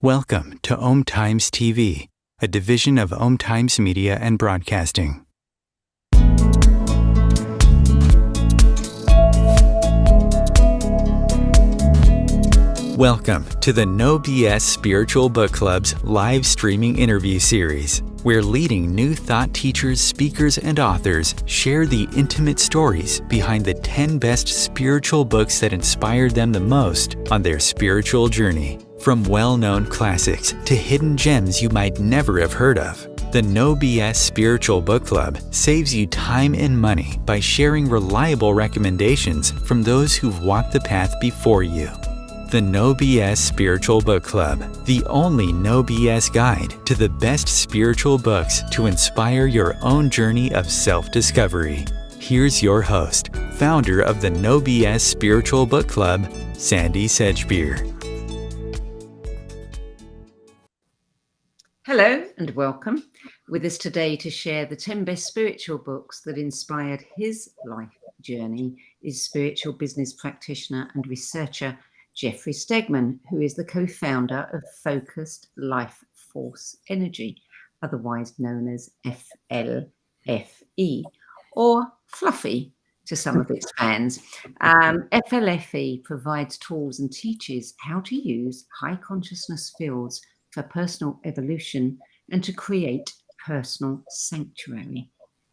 Welcome to Om Times TV, a division of Om Times Media and Broadcasting. Welcome to the No BS Spiritual Book Club's live streaming interview series, where leading new thought teachers, speakers, and authors share the intimate stories behind the 10 best spiritual books that inspired them the most on their spiritual journey. From well-known classics to hidden gems you might never have heard of, the No BS Spiritual Book Club saves you time and money by sharing reliable recommendations from those who've walked the path before you. The No BS Spiritual Book Club, the only no BS guide to the best spiritual books to inspire your own journey of self-discovery. Here's your host, founder of the No BS Spiritual Book Club, Sandy Sedgbeer. Hello and welcome. With us today to share the 10 best spiritual books that inspired his life journey is spiritual business practitioner and researcher Jeffrey Stegman, who is the co-founder of Focused Life Force Energy, otherwise known as FLFE, or Fluffy to some of its fans. FLFE provides tools and teaches how to use high consciousness fields for personal evolution and to create personal sanctuary.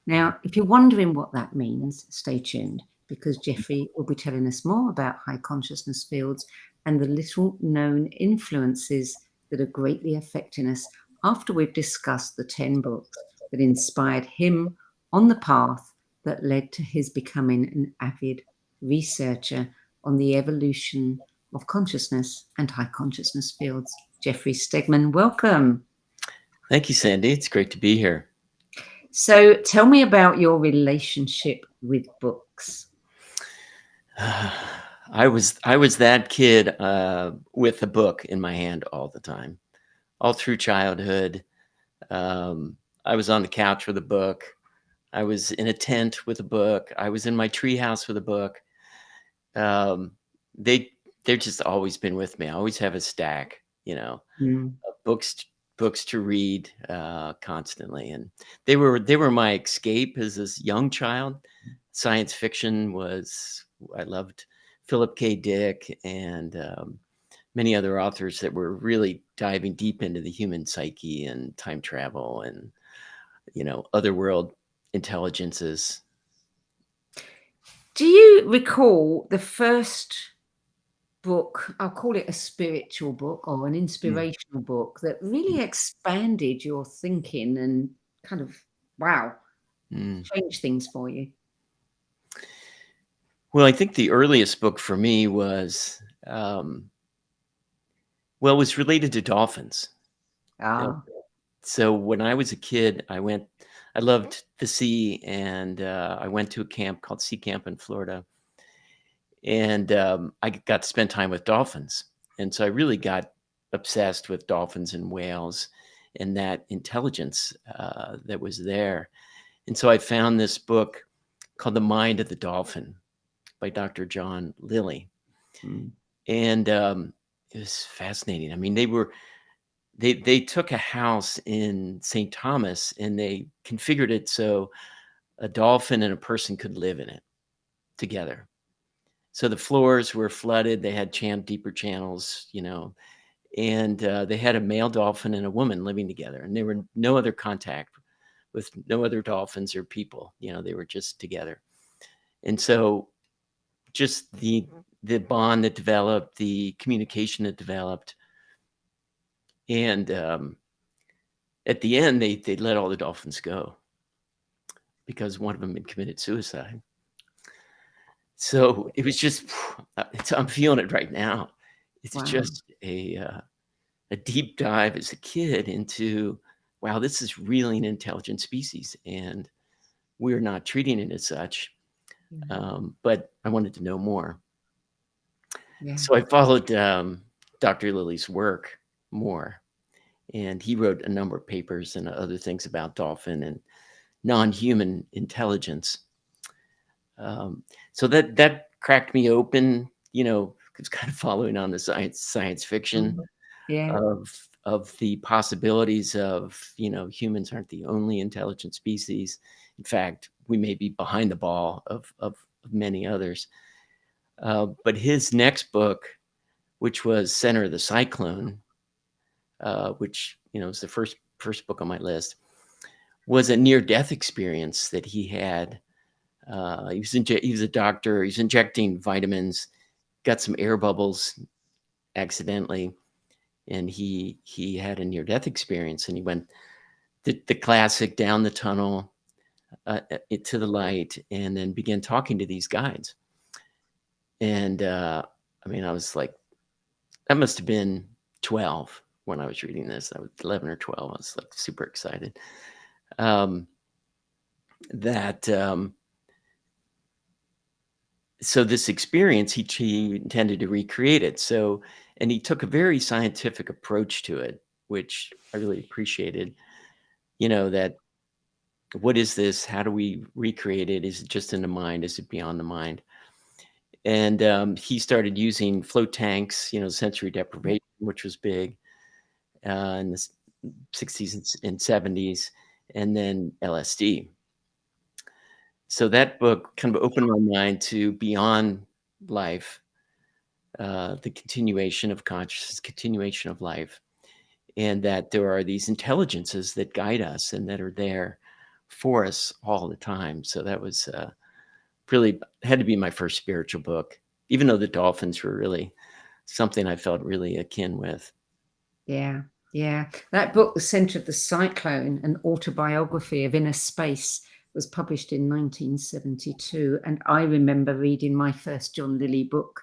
Now, if you're wondering what that means, stay tuned, because Jeffrey will be telling us more about high consciousness fields and the little known influences that are greatly affecting us after we've discussed the 10 books that inspired him on the path that led to his becoming an avid researcher on the evolution of consciousness and high consciousness fields. Jeffrey Stegman, welcome. Thank you, Sandy. It's great to be here. So tell me about your relationship with books. I was that kid with a book in my hand all the time, all through childhood. I was on the couch with a book. I was in a tent with a book. I was in my treehouse with a book. Um, they they've just always been with me. I always have a stack, Mm. of books to read constantly, and they were my escape as this young child. Science fiction was I loved Philip K. Dick and many other authors that were really diving deep into the human psyche and time travel and otherworld intelligences. Do you recall the first book, I'll call it a spiritual book or an Mm. inspirational book that really expanded your thinking and kind of, wow, Mm. changed things for you? Well, I think the earliest book for me was well, it was related to dolphins. Yeah. Ah, So when I was a kid, I loved the sea, and I went to a camp called Sea Camp in Florida, and I got to spend time with dolphins, and so I really got obsessed with dolphins and whales and that intelligence that was there. And so I found this book called The Mind of the Dolphin by Dr. John Lilly, mm, and it was fascinating. I mean, they took a house in St. Thomas and they configured it so a dolphin and a person could live in it together. So the floors were flooded. They had deeper channels, and they had a male dolphin and a woman living together, and there were no other contact with no other dolphins or people. They were just together. And so just the bond that developed, the communication that developed, and at the end they let all the dolphins go because one of them had committed suicide. So it was just, I'm feeling it right now. It's wow. just a deep dive as a kid into, wow, this is really an intelligent species, and we're not treating it as such. Yeah. But I wanted to know more. Yeah. So I followed Dr. Lilly's work more, and he wrote a number of papers and other things about dolphin and non-human intelligence. So that cracked me open. It's kind of following on the science fiction Mhm. Yeah. of the possibilities of humans aren't the only intelligent species. In fact, we may be behind the ball of many others. But his next book, which was Center of the Cyclone, which is the first book on my list, was a near death experience that he had. He was a doctor. He was injecting vitamins, got some air bubbles accidentally, and he had a near death experience. And he went the classic down the tunnel to the light, and then began talking to these guides. And I mean, I was like, that must have been 12 when I was reading this. I was 11 or 12. I was like super excited. That So this experience, he intended to recreate it. So, and he took a very scientific approach to it, which I really appreciated. That what is this? How do we recreate it? Is it just in the mind? Is it beyond the mind? And he started using float tanks, sensory deprivation, which was big in the 60s and 70s, and then LSD. So that book kind of opened my mind to beyond life, the continuation of consciousness, continuation of life, and that there are these intelligences that guide us and that are there for us all the time. So that was really had to be my first spiritual book, even though the dolphins were really something I felt really akin with. Yeah. Yeah. That book, The Center of the Cyclone, an autobiography of inner space, was published in 1972. And I remember reading my first John Lilly book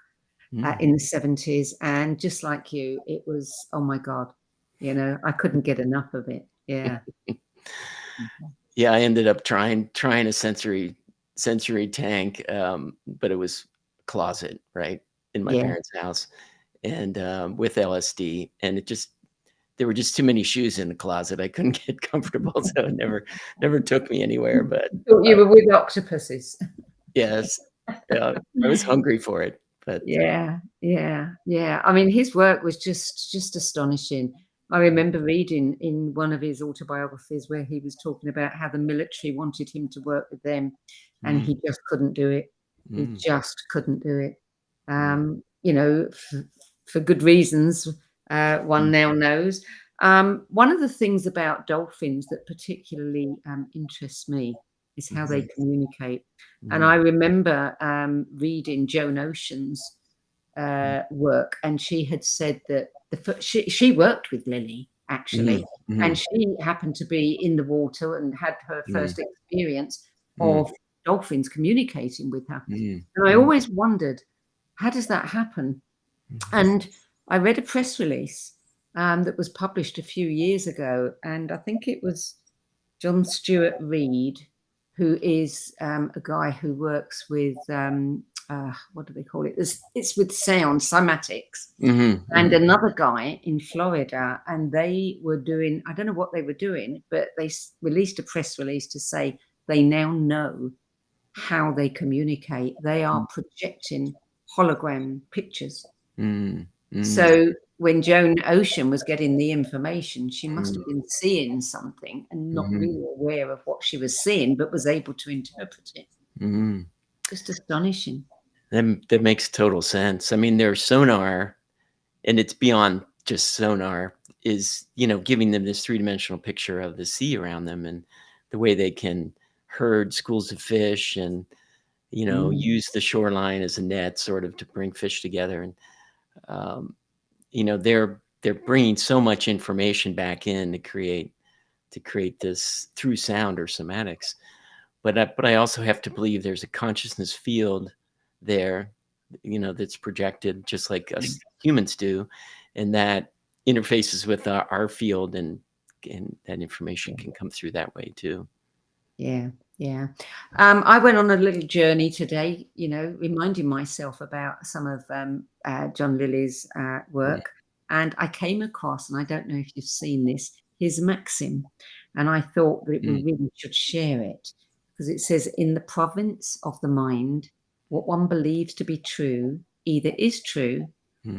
Mm. in the 70s. And just like you, it was, oh my God, I couldn't get enough of it. Yeah. Mhm. Yeah, I ended up trying a sensory tank, but it was closet, right, in my Yeah. parents' house, and with LSD, and it just there were just too many shoes in the closet. I couldn't get comfortable, so it never took me anywhere. But Thought you were with octopuses. yes, yeah, I was hungry for it. But Yeah, yeah, yeah. I mean, his work was just astonishing. I remember reading in one of his autobiographies where he was talking about how the military wanted him to work with them, and mm, he just couldn't do it. He mm, just couldn't do it. mm, You know, for good reasons, one mm, now knows. One of the things about dolphins that particularly interests me is how they mhm, communicate. And I mm, remember reading Joan Ocean's mm, work, and she had said that she worked with Lily mhm, actually, and mhm, she happened to be in the water and had her mm, first experience mm, of dolphins communicating with her. mm, And I mm, always wondered, how does that happen? mhm, And I read a press release that was published a few years ago, and I think it was John Stuart Reid, who is a guy who works with what do they call it? It's with sound, cymatics, mhm, and mhm, another guy in Florida, and they were doing, I don't know what they were doing, but they released a press release to say they now know how they communicate. They are projecting hologram pictures. mm, mm, So when Joan Ocean was getting the information, she must mm, have been seeing something and not mhm, really aware of what she was seeing, but was able to interpret it. mhm. Just astonishing. That makes total sense. I mean, their sonar, and it's beyond just sonar, is, giving them this three-dimensional picture of the sea around them and the way they can herd schools of fish and, Mm, use the shoreline as a net sort of to bring fish together. And, they're bringing so much information back in to create this through sound or somatics. But I also have to believe there's a consciousness field there, that's projected just like us humans do, and that interfaces with our field, and that information can come through that way too. yeah, yeah. I went on a little journey today, reminding myself about some of John Lilly's Mm, work. And I came across, and I don't know if you've seen this, his maxim. And I thought that we mm, really should share it because it says, in the province of the mind, what one believes to be true either is true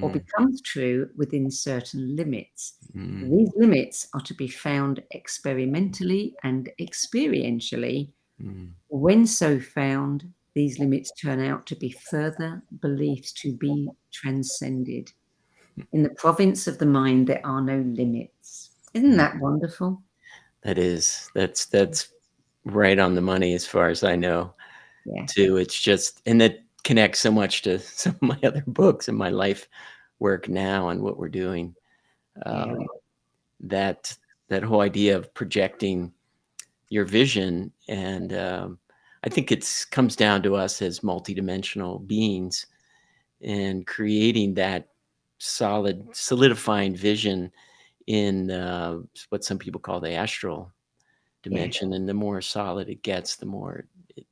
or mm, becomes true within certain limits. mm, These limits are to be found experimentally and experientially. mm. When so found, these limits turn out to be further beliefs to be transcended. In the province of the mind, there are no limits. Isn't Mm. that wonderful? That's right on the money as far as I know Yeah, too. It's just, and that connects so much to some of my other books and my life work now and what we're doing. yeah, Um, that that whole idea of projecting your vision, and I think it's comes down to us as multidimensional beings and creating that solidifying vision in what some people call the astral yeah, dimension. And the more solid it gets, the more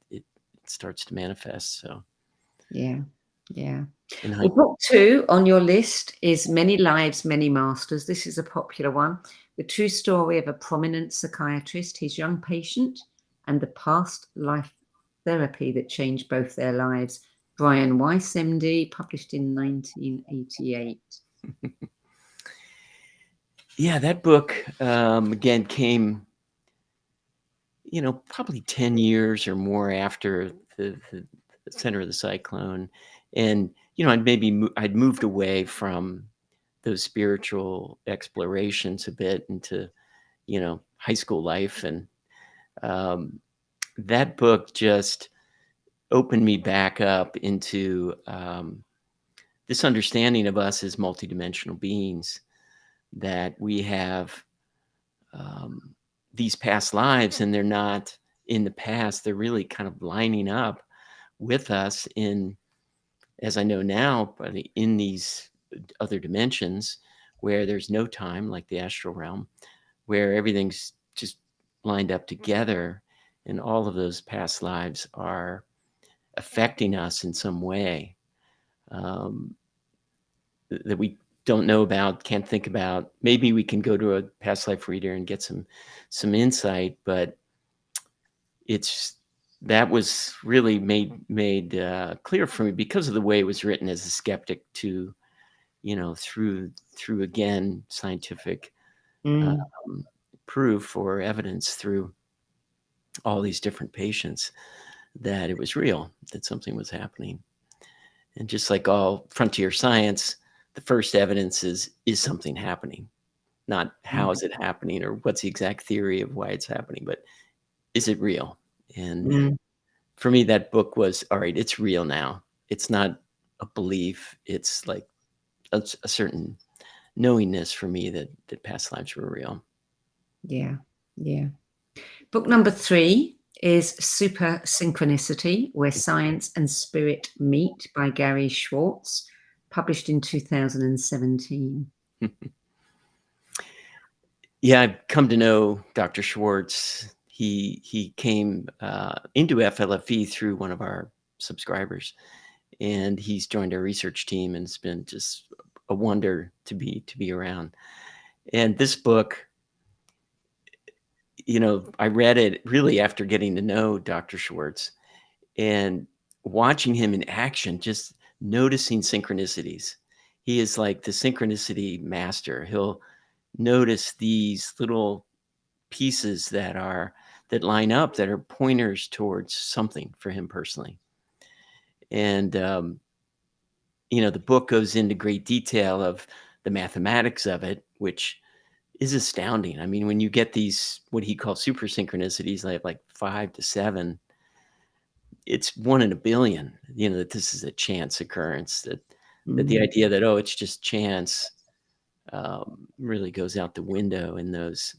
it starts to manifest. So, yeah, yeah. and Well, book two on your list is Many Lives, Many Masters. This is a popular one. The true story of a prominent psychiatrist, his young patient, and the past life therapy that changed both their lives. Brian Weiss, MD, published in 1988. yeah, that book again came, probably 10 years or more after the center of the cyclone. And, I'd moved away from those spiritual explorations a bit into, high school life. And um, that book just opened me back up into this understanding of us as multidimensional beings, that we have um, these past lives, and they're not in the past. They're really kind of lining up with us in, as I know now, but in these other dimensions where there's no time, like the astral realm, where everything's just lined up together, and all of those past lives are affecting us in some way, um, that don't know about, can't think about. Maybe we can go to a past life reader and get some insight, but that was really made clear for me because of the way it was written as a skeptic to, through again scientific Mm. proof or evidence through all these different patients that it was real, that something was happening. And just like all frontier science, the first evidence is something happening, not Mm. how is it happening or what's the exact theory of why it's happening, but is it real? And Mm. for me, that book was, all right, it's real now. It's not a belief. It's like a certain knowingness for me that past lives were real. Yeah. Yeah. Book number 3 is Super Synchronicity, Where Science and Spirit Meet by Gary Schwartz, published in 2017. Yeah, I've come to know Dr. Schwartz. He came into FLFE through one of our subscribers, and he's joined our research team, and it's been just a wonder to be around. And this book, I read it really after getting to know Dr. Schwartz and watching him in action, just noticing synchronicities. He is like the synchronicity master. He'll notice these little pieces that line up, that are pointers towards something for him personally. And the book goes into great detail of the mathematics of it, which is astounding. I mean, when you get these, what he calls super synchronicities, like 5 to 7, it's 1 in a billion, that this is a chance occurrence, that the idea that, oh, it's just chance, really goes out the window in those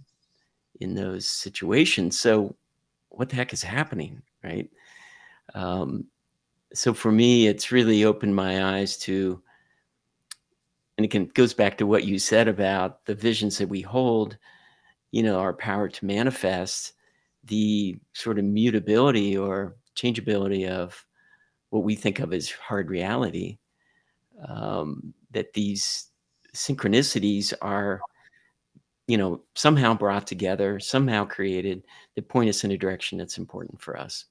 situations. So what the heck is happening, right? So for me, it's really opened my eyes to, and it goes back to what you said about the visions that we hold, our power to manifest, the sort of mutability or changeability of what we think of as hard reality, that these synchronicities are, somehow brought together, somehow created, that point us in a direction that's important for us.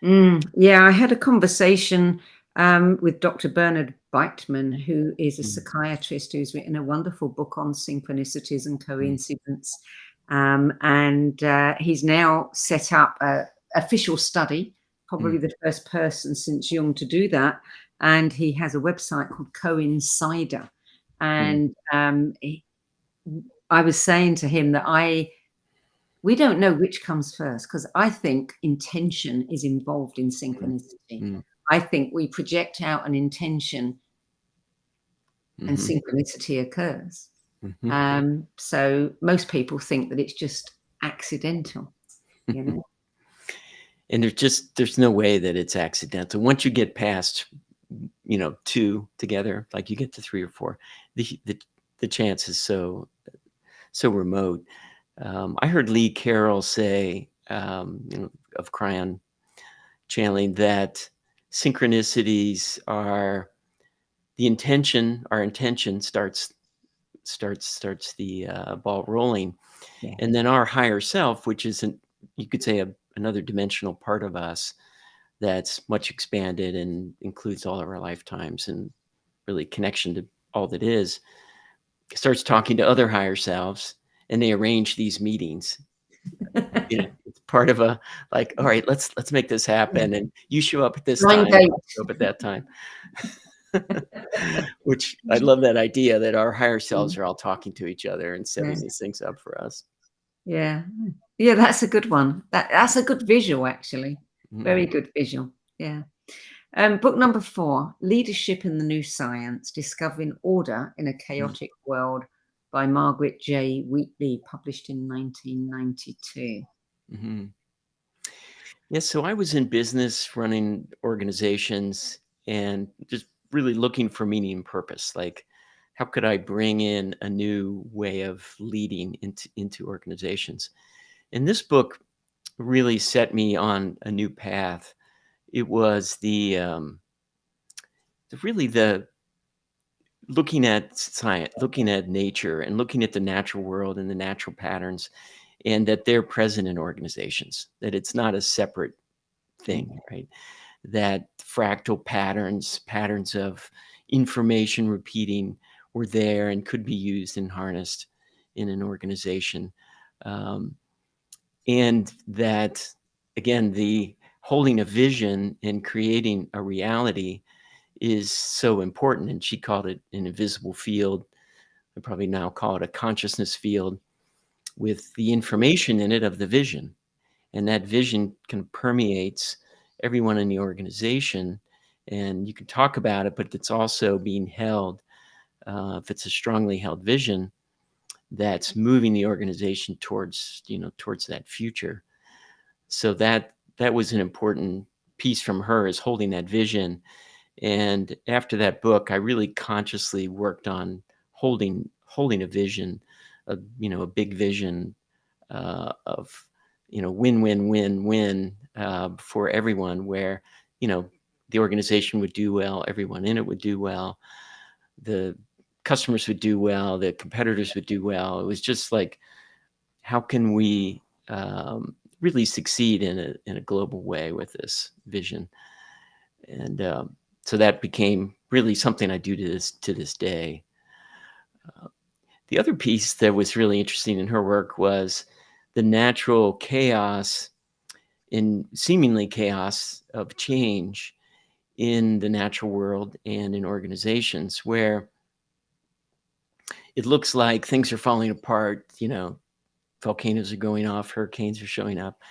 Yeah, I had a conversation with Dr. Bernard Beitman, who is a psychiatrist who's written a wonderful book on synchronicities and coincidence. And he's now set up an official study, probably the first person since Jung to do that. And he has a website called Coincider. And I was saying to him that we don't know which comes first, because I think intention is involved in synchronicity. I think we project out an intention and synchronicity occurs. So most people think that it's just accidental, And there's no way that it's accidental. Once you get past, 2 together, like you get to 3 or 4, the chance is so remote. I heard Lee Carroll say, of Cryon channeling, that synchronicities are the intention. Our intention starts the ball rolling, and then our higher self, which isn't, you could say, another dimensional part of us that's much expanded and includes all of our lifetimes and really connection to all that is, starts talking to other higher selves, and they arrange these meetings. It's part of a, like, all right, let's make this happen, and you show up at this time, I'll show up at that time. Which I love that idea that our higher selves are all talking to each other and setting these things up for us. Yeah, that's a good one. That's a good visual, actually. Very good visual. Yeah. Book number 4, Leadership in the New Science, Discovering Order in a Chaotic World by Margaret J. Wheatley, published in 1992. Yeah, so I was in business running organizations and just really looking for meaning and purpose. Like, how could I bring in a new way of leading into organizations? And this book really set me on a new path. It was really the looking at science, looking at nature, and looking at the natural world and the natural patterns, and that they're present in organizations, that it's not a separate thing, right? That fractal patterns of information repeating were there and could be used and harnessed in an organization. Um, and that, again, the holding a vision and creating a reality is so important. And she called it an invisible field. I probably now call it a consciousness field with the information in it of the vision. And that vision kind of permeates everyone in the organization. And you can talk about it, but it's also being held. If it's a strongly held vision, that's moving the organization towards that future. So that was an important piece from her, is holding that vision. And after that book, I really consciously worked on holding a vision, a big vision of win win win win for everyone, where the organization would do well, everyone in it would do well, the customers would do well, the competitors would do well. It was just like, how can we really succeed in a global way with this vision? And so that became really something I do to this day. The other piece that was really interesting in her work was the natural chaos, in seemingly chaos of change in the natural world and in organizations, where it looks like things are falling apart, volcanoes are going off, hurricanes are showing up,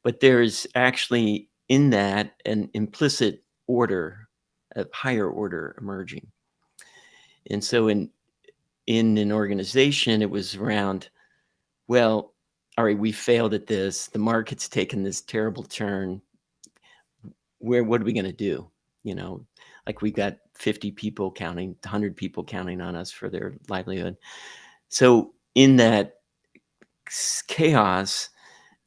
but there is actually in that an implicit order, a higher order emerging. And so in an organization, it was around, well, all right, we failed at this. The market's taken this terrible turn. What are we going to do? Like, we got 50 people counting, 100 people counting on us for their livelihood. So in that chaos,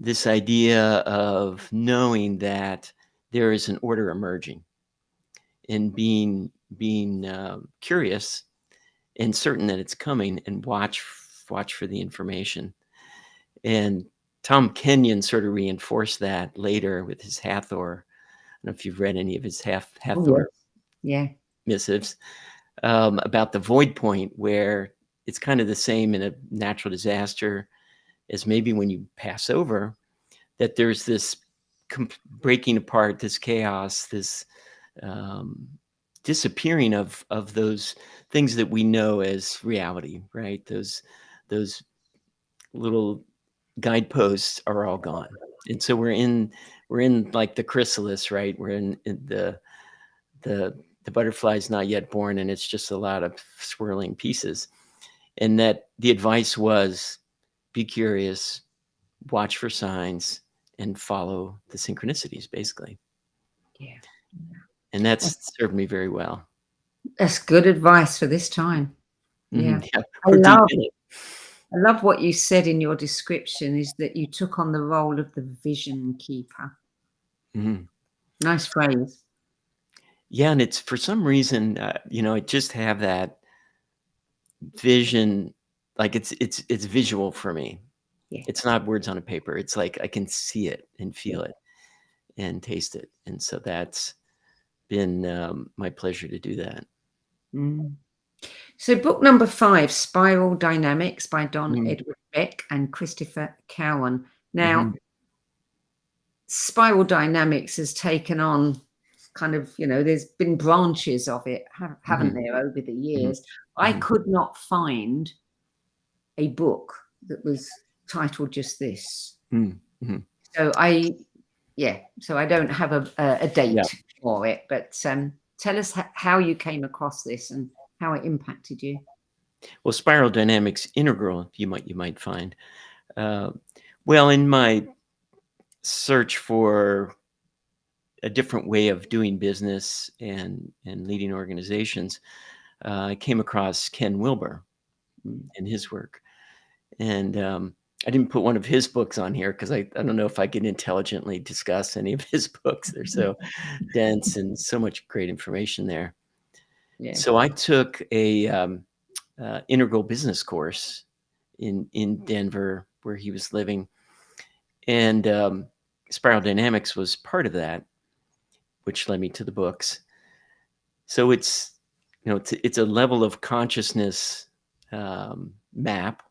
this idea of knowing that there is an order emerging, and being curious and certain that it's coming, and watch for the information. And Tom Kenyon sort of reinforced that later with his Hathor. I don't know if you've read any of his Hathor missives, about the void point, where it's kind of the same in a natural disaster as maybe when you pass over, that there's this breaking apart, this chaos, this disappearing of those things that we know as reality, right? Those little guideposts are all gone. And so we're in like the chrysalis, right? We're in the butterfly's not yet born, and it's just a lot of swirling pieces. And that the advice was, be curious, watch for signs, and follow the synchronicities, basically. Yeah. And that's served me very well. That's good advice for this time. Yeah. Yeah. I love what you said in your description, is that you took on the role of the vision keeper. Mm-hmm. Nice phrase. Yeah. And it's, for some reason, I just have that vision, like it's visual for me. Yeah. It's not words on a paper. It's like I can see it and feel it and taste it. And so that's been my pleasure to do that. So book number 5, Spiral Dynamics, by Don Edward Beck and Christopher Cowan. Now, Spiral Dynamics has taken on kind of, there's been branches of it, haven't there, over the years. I could not find a book that was titled just this. So I don't have a date for it, but tell us how you came across this and how it impacted you. Well, Spiral Dynamics Integral, you might find. Well, in my search for a different way of doing business and leading organizations, I came across Ken Wilber and his work. And I didn't put one of his books on here because I don't know if I can intelligently discuss any of his books. They're so dense and so much great information there. Yeah. So I took a integral business course in Denver where he was living, and spiral dynamics was part of that, which led me to the books. So it's a level of consciousness map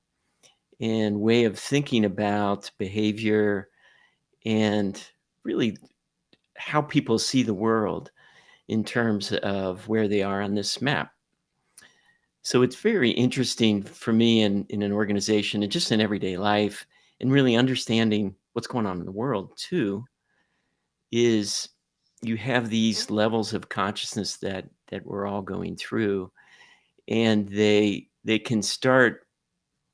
and way of thinking about behavior and really how people see the world in terms of where they are on this map. So it's very interesting for me in an organization and just in everyday life, and really understanding what's going on in the world too, is you have these levels of consciousness that we're all going through, and they can start,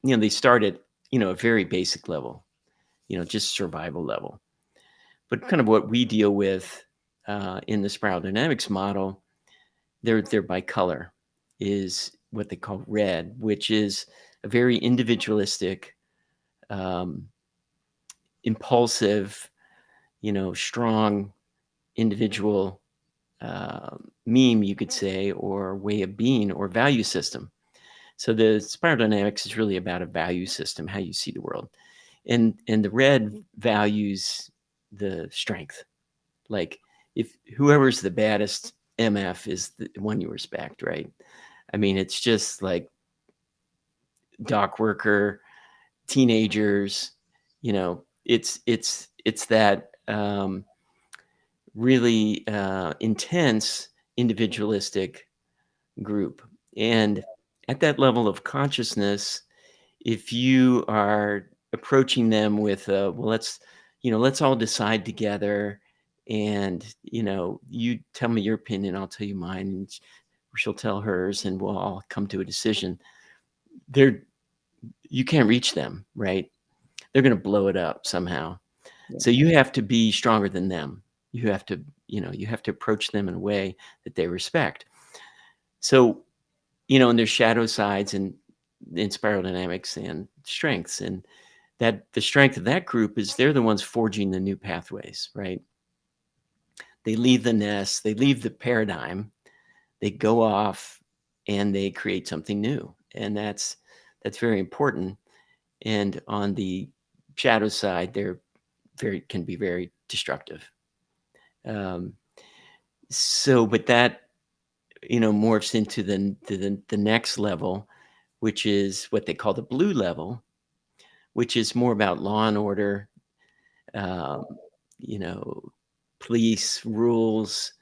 they start at, a very basic level, just survival level. But kind of what we deal with in the spiral dynamics model, they're by color, is what they call red, which is a very individualistic, um, impulsive, strong individual meme, you could say, or way of being or value system. So the spiral dynamics is really about a value system, how you see the world. And the red values the strength. Like if whoever's the baddest MF is the one you respect, right? I mean, it's just like dock worker, teenagers, it's that really intense individualistic group. And at that level of consciousness, if you are approaching them with well, let's all decide together, and you tell me your opinion, I'll tell you mine, and she'll tell hers, and we'll all come to a decision. They're You can't reach them, right? They're going to blow it up somehow. Yeah. So you have to be stronger than them. You have to, approach them in a way that they respect. So, and there's shadow sides and in spiral dynamics and strengths. And that the strength of that group is they're the ones forging the new pathways, right? They leave the nest, they leave the paradigm, they go off and they create something new. And that's very important. And on the shadow side, can be very destructive. Um, but that morphs into the next level, which is what they call the blue level, which is more about law and order, um, you know, police rules,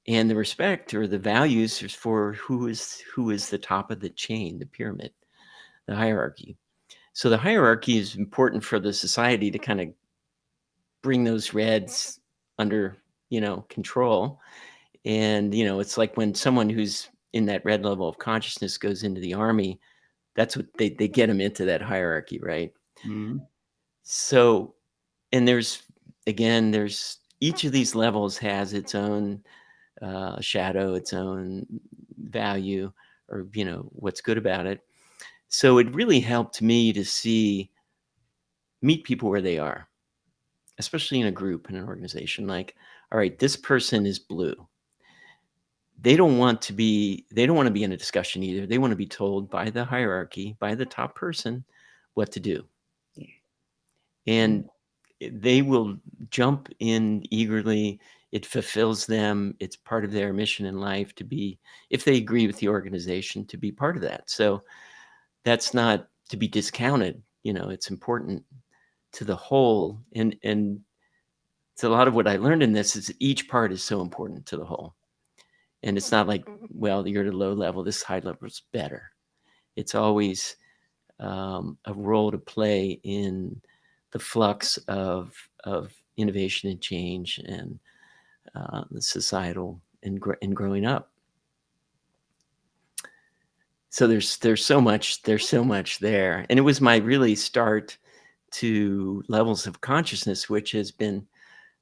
and the respect or the values is for who is the top of the chain, the pyramid, the hierarchy. So the hierarchy is important for the society to kind of bring those reds under, control. And, it's like when someone who's in that red level of consciousness goes into the army, that's what they get them into that hierarchy, right? Mm. So, and there's each of these levels has its own shadow, its own value, or, what's good about it. So it really helped me to meet people where they are, especially in a group, in an organization. Like, all right, this person is blue. They don't want to be in a discussion either. They want to be told by the hierarchy, by the top person, what to do. Yeah. And they will jump in eagerly. It fulfills them. It's part of their mission in life to be, if they agree with the organization, to be part of that. So that's not to be discounted. It's important to the whole. And it's a lot of what I learned in this is that each part is so important to the whole. And it's not like, well, you're at a low level, this high level is better. It's always a role to play in the flux of innovation and change and the societal and growing up. So there's so much there, and it was my really start to levels of consciousness, which has been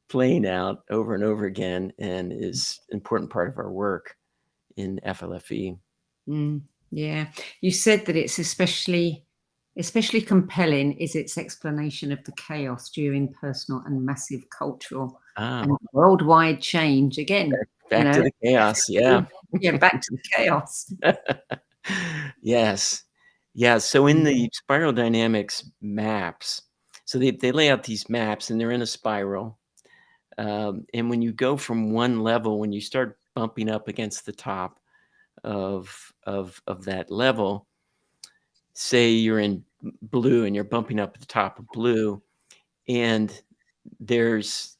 playing out over and over again, and is an important part of our work in FLFE. Yeah, you said that it's especially compelling is its explanation of the chaos during personal and massive cultural and worldwide change. Again, Back to the chaos, yeah. Yeah, back to the chaos. Yes. Yeah, so in the spiral dynamics maps, so they lay out these maps and they're in a spiral. And when you go from one level, when you start bumping up against the top of that level, say you're in blue and you're bumping up at the top of blue, and there's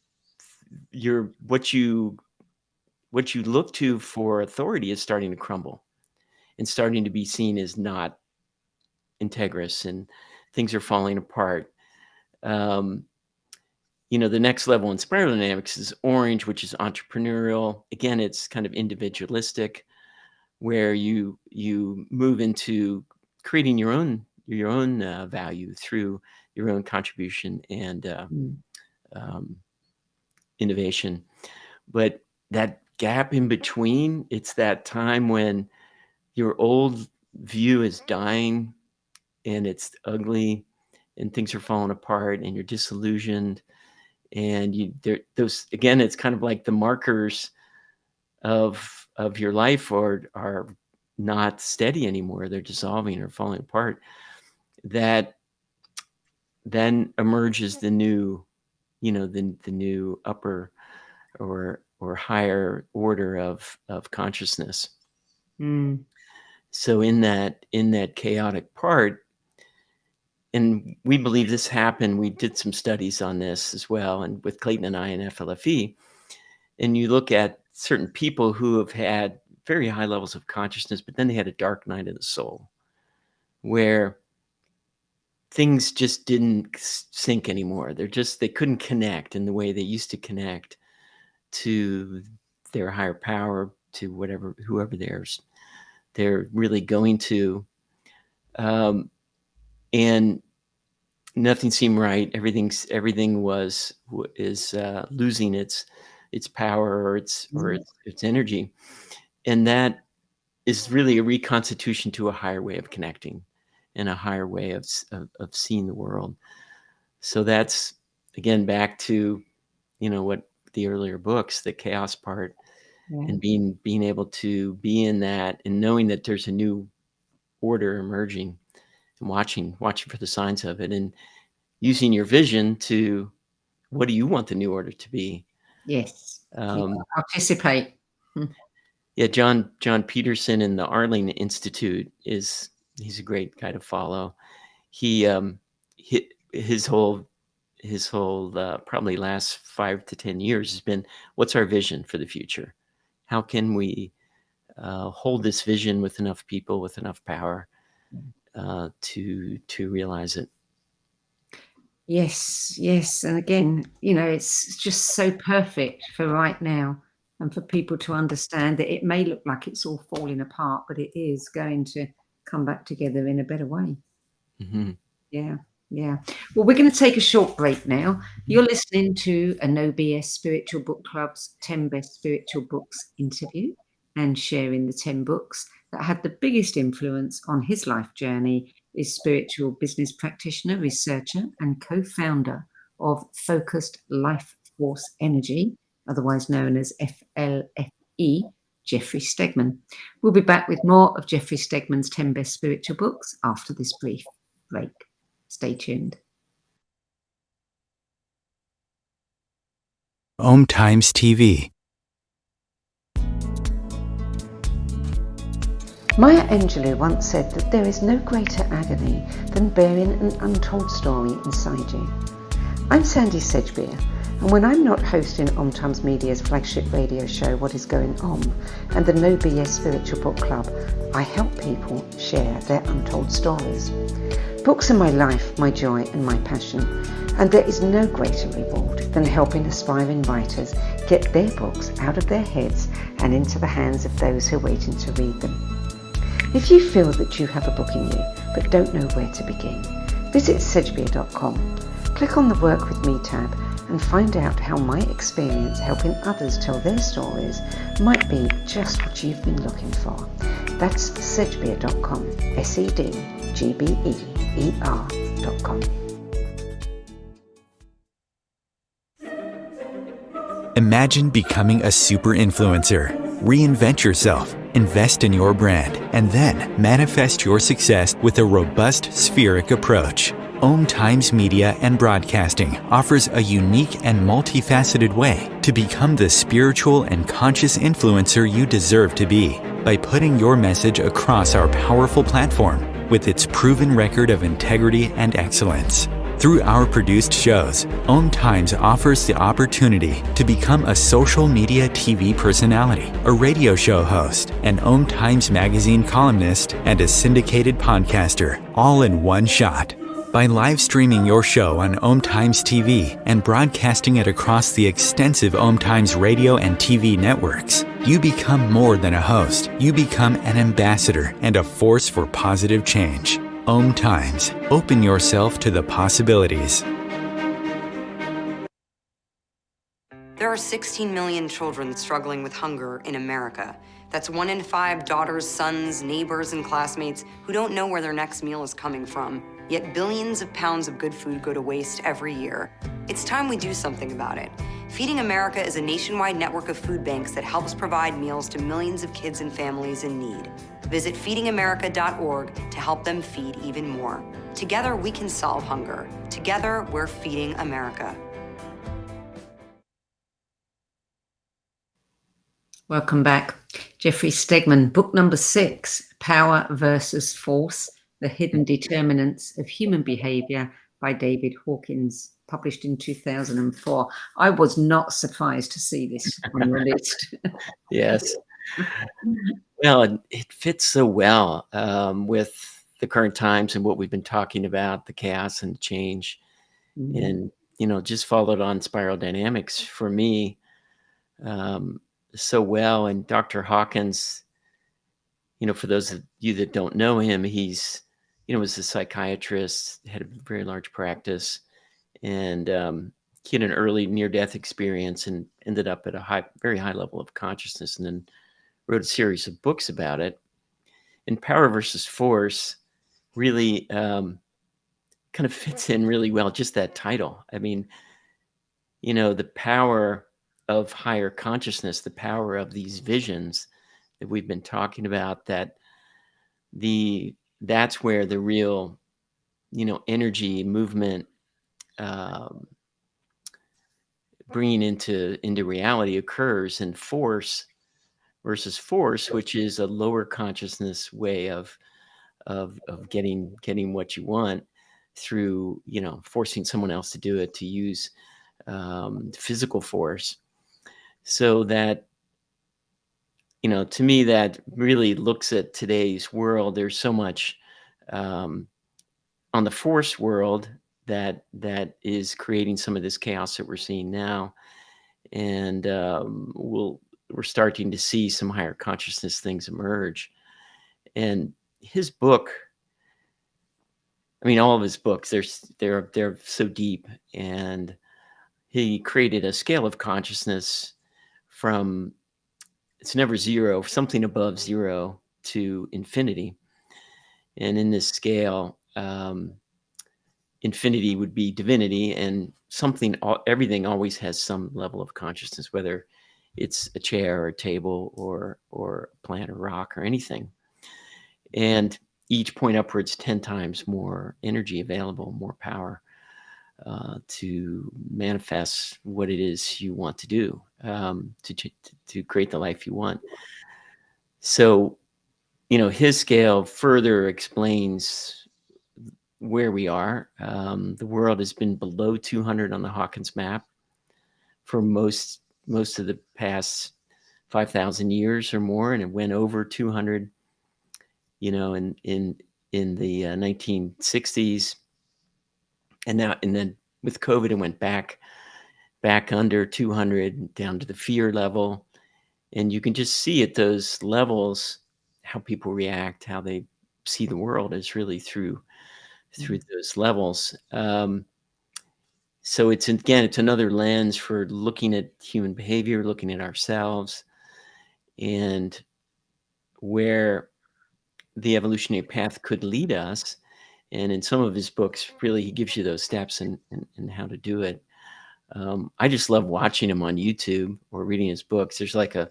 your what you look to for authority is starting to crumble and starting to be seen as not integrous, and things are falling apart. Um, the next level in spiral dynamics is orange, which is entrepreneurial. Again, it's kind of individualistic, where you move into creating your own value through your own contribution and Mm. um, innovation. But that gap in between, it's that time when your old view is dying and it's ugly and things are falling apart and you're disillusioned, and those, again, it's kind of like the markers of your life are not steady anymore. They're dissolving or falling apart. That then emerges the new, the new upper or higher order of consciousness. Mm. So in that chaotic part, and we believe this happened. We did some studies on this as well, and with Clayton and I in FLFE, and you look at certain people who have had very high levels of consciousness, but then they had a dark night of the soul, where things just didn't sync anymore. They couldn't connect in the way they used to connect to their higher power, to whoever they're really going to. And nothing seemed right. Everything is losing its power or its energy, and that is really a reconstitution to a higher way of connecting and a higher way of seeing the world. So that's, again, back to what the earlier books, the chaos part, and being able to be in that and knowing that there's a new order emerging, and watching for the signs of it, and using your vision to, what do you want the new order to be? Yes. Participate. Yeah, John Peterson in the Arling Institute he's a great guy to follow. He his whole probably last 5 to 10 years has been, what's our vision for the future? How can we hold this vision with enough people, with enough power to realize it? Yes. And again, it's just so perfect for right now, and for people to understand that it may look like it's all falling apart, but it is going to come back together in a better way. Mm-hmm. Yeah. Well, we're going to take a short break now. You're listening to a No BS Spiritual Book Club's 10 Best Spiritual Books interview, and sharing the 10 books that had the biggest influence on his life journey is spiritual business practitioner, researcher, and co-founder of Focused Life Force Energy, otherwise known as FLFE, Jeffrey Stegman. We'll be back with more of Jeffrey Stegman's 10 Best Spiritual Books after this brief break. Stay tuned. Om Times TV. Maya Angelou once said that there is no greater agony than bearing an untold story inside you. I'm Sandy Sedgbeer, and when I'm not hosting Om Times Media's flagship radio show What Is Going On and the No BS Spiritual Book Club, I help people share their untold stories. Books are my life, my joy and my passion, and there is no greater reward than helping aspiring writers get their books out of their heads and into the hands of those who are waiting to read them. If you feel that you have a book in you but don't know where to begin, visit sedgbeer.com, click on the Work With Me tab and find out how my experience helping others tell their stories might be just what you've been looking for. That's sedgbeer.com, sedgbeer.com. Imagine becoming a super influencer. Reinvent yourself. Invest in your brand and then manifest your success with a robust spheric approach. Om Times Media and Broadcasting offers a unique and multifaceted way to become the spiritual and conscious influencer you deserve to be by putting your message across our powerful platform with its proven record of integrity and excellence. Through our produced shows, Om Times offers the opportunity to become a social media TV personality, a radio show host, an Om Times magazine columnist, and a syndicated podcaster, all in one shot. By live streaming your show on Om Times TV and broadcasting it across the extensive Om Times radio and TV networks, you become more than a host. You become an ambassador and a force for positive change. Om Times. Open yourself to the possibilities. There are 16 million children struggling with hunger in America. That's 1 in 5 daughters, sons, neighbors, and classmates who don't know where their next meal is coming from. Yet billions of pounds of good food go to waste every year. It's time we do something about it. Feeding America is a nationwide network of food banks that helps provide meals to millions of kids and families in need. Visit feedingamerica.org to help them feed even more. Together, we can solve hunger. Together, we're feeding America. Welcome back. Jeffrey Stegman, book number 6, Power versus Force, The Hidden Determinants of Human Behavior by David Hawkins, published in 2004. I was not surprised to see this on your list. Yes. Well, it fits so well with the current times and what we've been talking about, the chaos and change. And, just followed on spiral dynamics for me so well. And Dr. Hawkins, for those of you that don't know him, he's, was a psychiatrist, had a very large practice, and he had an early near-death experience and ended up at a very high level of consciousness, and then wrote a series of books about it. And Power versus Force really kind of fits in really well, just that title. I mean, the power of higher consciousness, the power of these visions that we've been talking about, that's where the real, energy, movement, bringing into reality occurs. And force versus force, which is a lower consciousness way of getting what you want through, forcing someone else to do it, to use physical force. So that, to me, that really looks at today's world. There's so much on the force world that is creating some of this chaos that we're seeing now. And we're starting to see some higher consciousness things emerge. And his book, all of his books, they're so deep. And he created a scale of consciousness from, it's never zero, something above zero to infinity. And in this scale, infinity would be divinity, and everything always has some level of consciousness, whether it's a chair or a table or a plant or rock or anything. And each point upwards, 10 times more energy available, more power to manifest what it is you want to do, to create the life you want. So, his scale further explains where we are. The world has been below 200 on the Hawkins map for most of the past 5,000 years or more, and it went over 200, in the 1960s, and then with COVID, it went back under 200, down to the fear level, and you can just see at those levels how people react, how they see the world is really through those levels. So it's another lens for looking at human behavior, looking at ourselves, and where the evolutionary path could lead us. And in some of his books, really, he gives you those steps and how to do it. I just love watching him on YouTube or reading his books. There's like a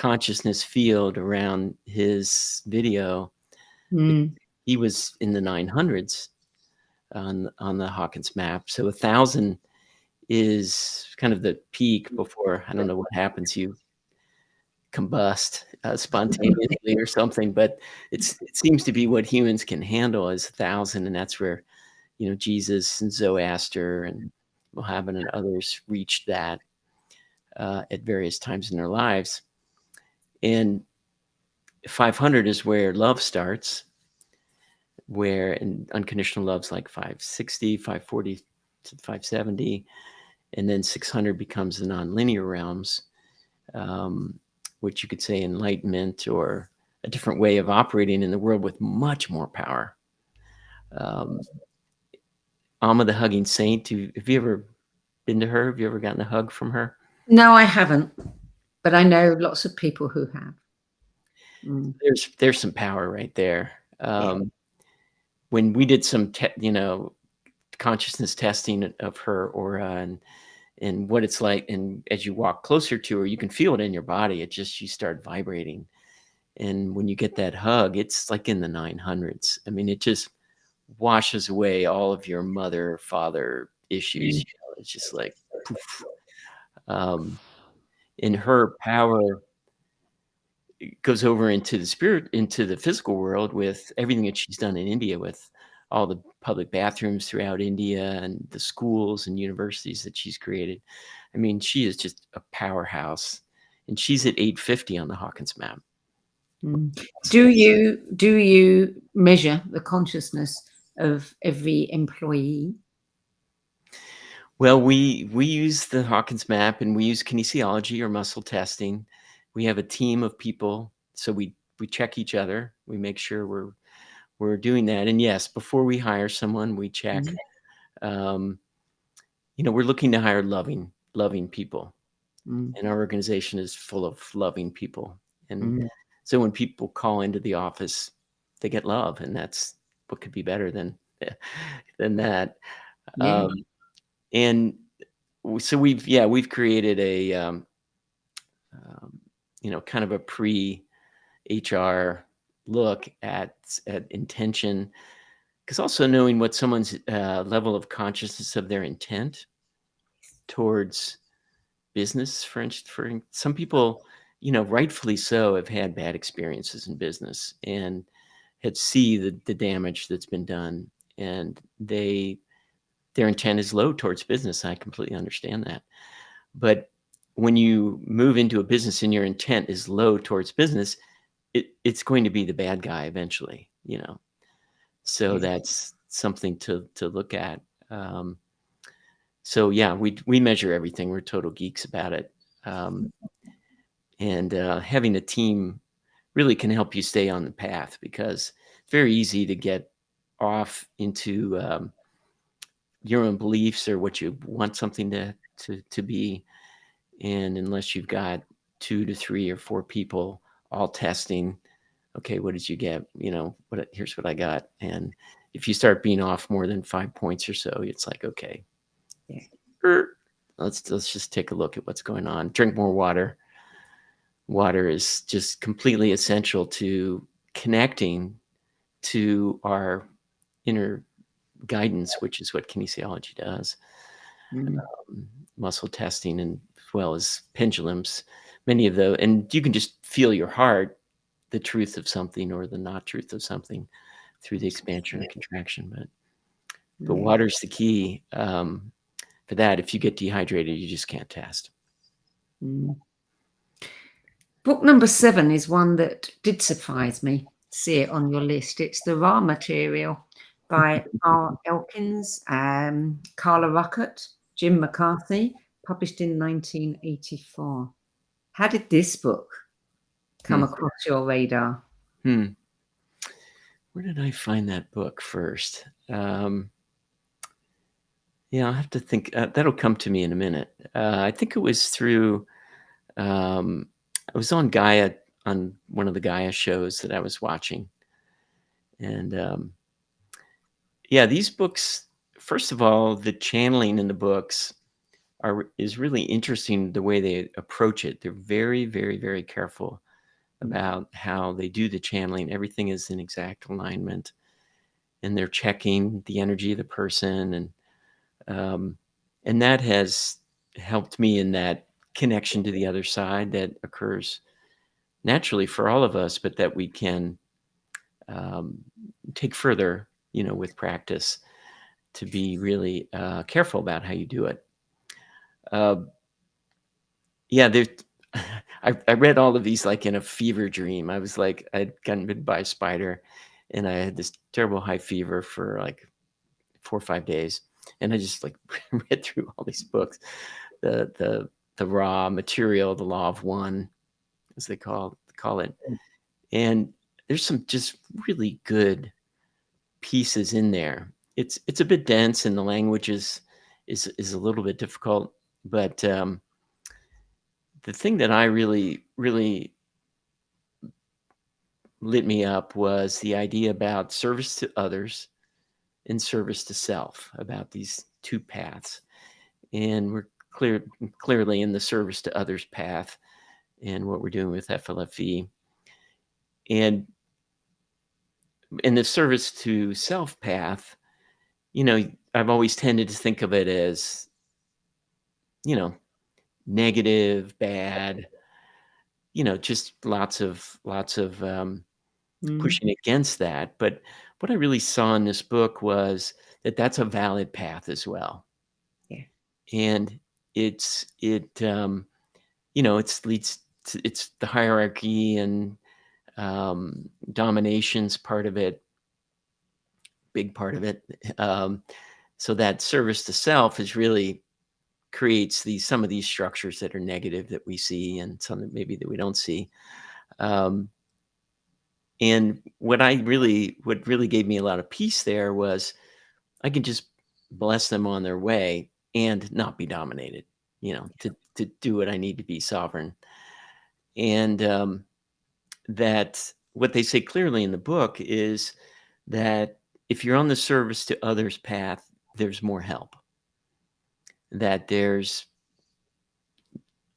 consciousness field around his video. Mm. He was in the 900s on the Hawkins map. So 1,000 is kind of the peak before, I don't know what happens, you combust spontaneously or something, but it seems to be what humans can handle is 1,000, and that's where, you know, Jesus and Zoroaster and Mohammed and others reached that at various times in their lives. And 500 is where love starts, where in unconditional love's like 560, 540 to 570, and then 600 becomes the nonlinear realms, which you could say enlightenment or a different way of operating in the world with much more power. Alma the Hugging Saint, have you ever been to her? Have you ever gotten a hug from her? No, I haven't, but I know lots of people who have. Mm. There's some power right there. Yeah. When we did some, consciousness testing of her aura and what it's like, and as you walk closer to her, you can feel it in your body. You start vibrating, and when you get that hug, it's like in the 900s. I mean, it just washes away all of your mother father issues. You know, it's just like poof. In her power goes over into the spirit, into the physical world with everything that she's done in India, with all the public bathrooms throughout India and the schools and universities that she's created. I mean, she is just a powerhouse, and she's at 850 on the Hawkins map. Mm. Do you measure the consciousness of every employee? Well, we use the Hawkins map, and we use kinesiology or muscle testing. We have a team of people, so we check each other. We make sure we're doing that. And yes, before we hire someone, we check. You know, we're looking to hire loving people, and our organization is full of loving people. And so when people call into the office, they get love, and that's what could be better than that. Yeah. And so we've created a you know, kind of a pre-HR look at intention, because also knowing what someone's level of consciousness of their intent towards business. For some people, you know, rightfully so, have had bad experiences in business and had see the damage that's been done, and their intent is low towards business. I completely understand that. But when you move into a business and your intent is low towards business, it's going to be the bad guy eventually, you know. So that's something to look at. So yeah, we measure everything. We're total geeks about it. And having a team really can help you stay on the path, because it's very easy to get off into your own beliefs or what you want something to be. And unless you've got 2 to 3 or 4 people all testing, okay, what did you get? You know, here's what I got. And if you start being off more than 5 points or so, it's like, okay, let's just take a look at what's going on. Drink more water. Water is just completely essential to connecting to our inner guidance, which is what kinesiology does. Muscle testing, and as well as pendulums, many of those, and you can just feel your heart, the truth of something or the not truth of something, through the expansion and contraction. But water's the key for that. If you get dehydrated, you just can't test. Book number 7 is one that did surprise me. See it on your list. It's The Raw Material by R. Elkins, Carla Ruckert, Jim McCarthy, published in 1984. How did this book come across your radar? Where did I find that book first? Yeah, I'll have to think. That'll come to me in a minute. I think it was through, I was on Gaia, on one of the Gaia shows that I was watching. And yeah, these books, first of all, the channeling in the books is really interesting the way they approach it. They're very, very, very careful about how they do the channeling. Everything is in exact alignment, and they're checking the energy of the person, and that has helped me in that connection to the other side that occurs naturally for all of us, but that we can take further, with practice, to be really careful about how you do it. Yeah, there. I read all of these like in a fever dream. I was like, I'd gotten bitten by a spider, and I had this terrible high fever for like 4 or 5 days, and I just like read through all these books, the raw material, the Law of One, as they call it, and there's some just really good pieces in there. It's a bit dense, and the language is a little bit difficult, but the thing that I really lit me up was the idea about service to others and service to self, about these two paths. And we're clearly in the service to others path and what we're doing with FLFE. And in the service to self path, I've always tended to think of it as, negative, bad, just lots of pushing against that. But what I really saw in this book was that that's a valid path as well. Yeah. And it leads to, it's the hierarchy and domination's part of it, big part of it. So that service to self is really creates some of these structures that are negative that we see, and some that maybe that we don't see. And what really gave me a lot of peace there was I can just bless them on their way and not be dominated, to do what I need to be sovereign. And that what they say clearly in the book is that if you're on the service to others path, there's more help. That there's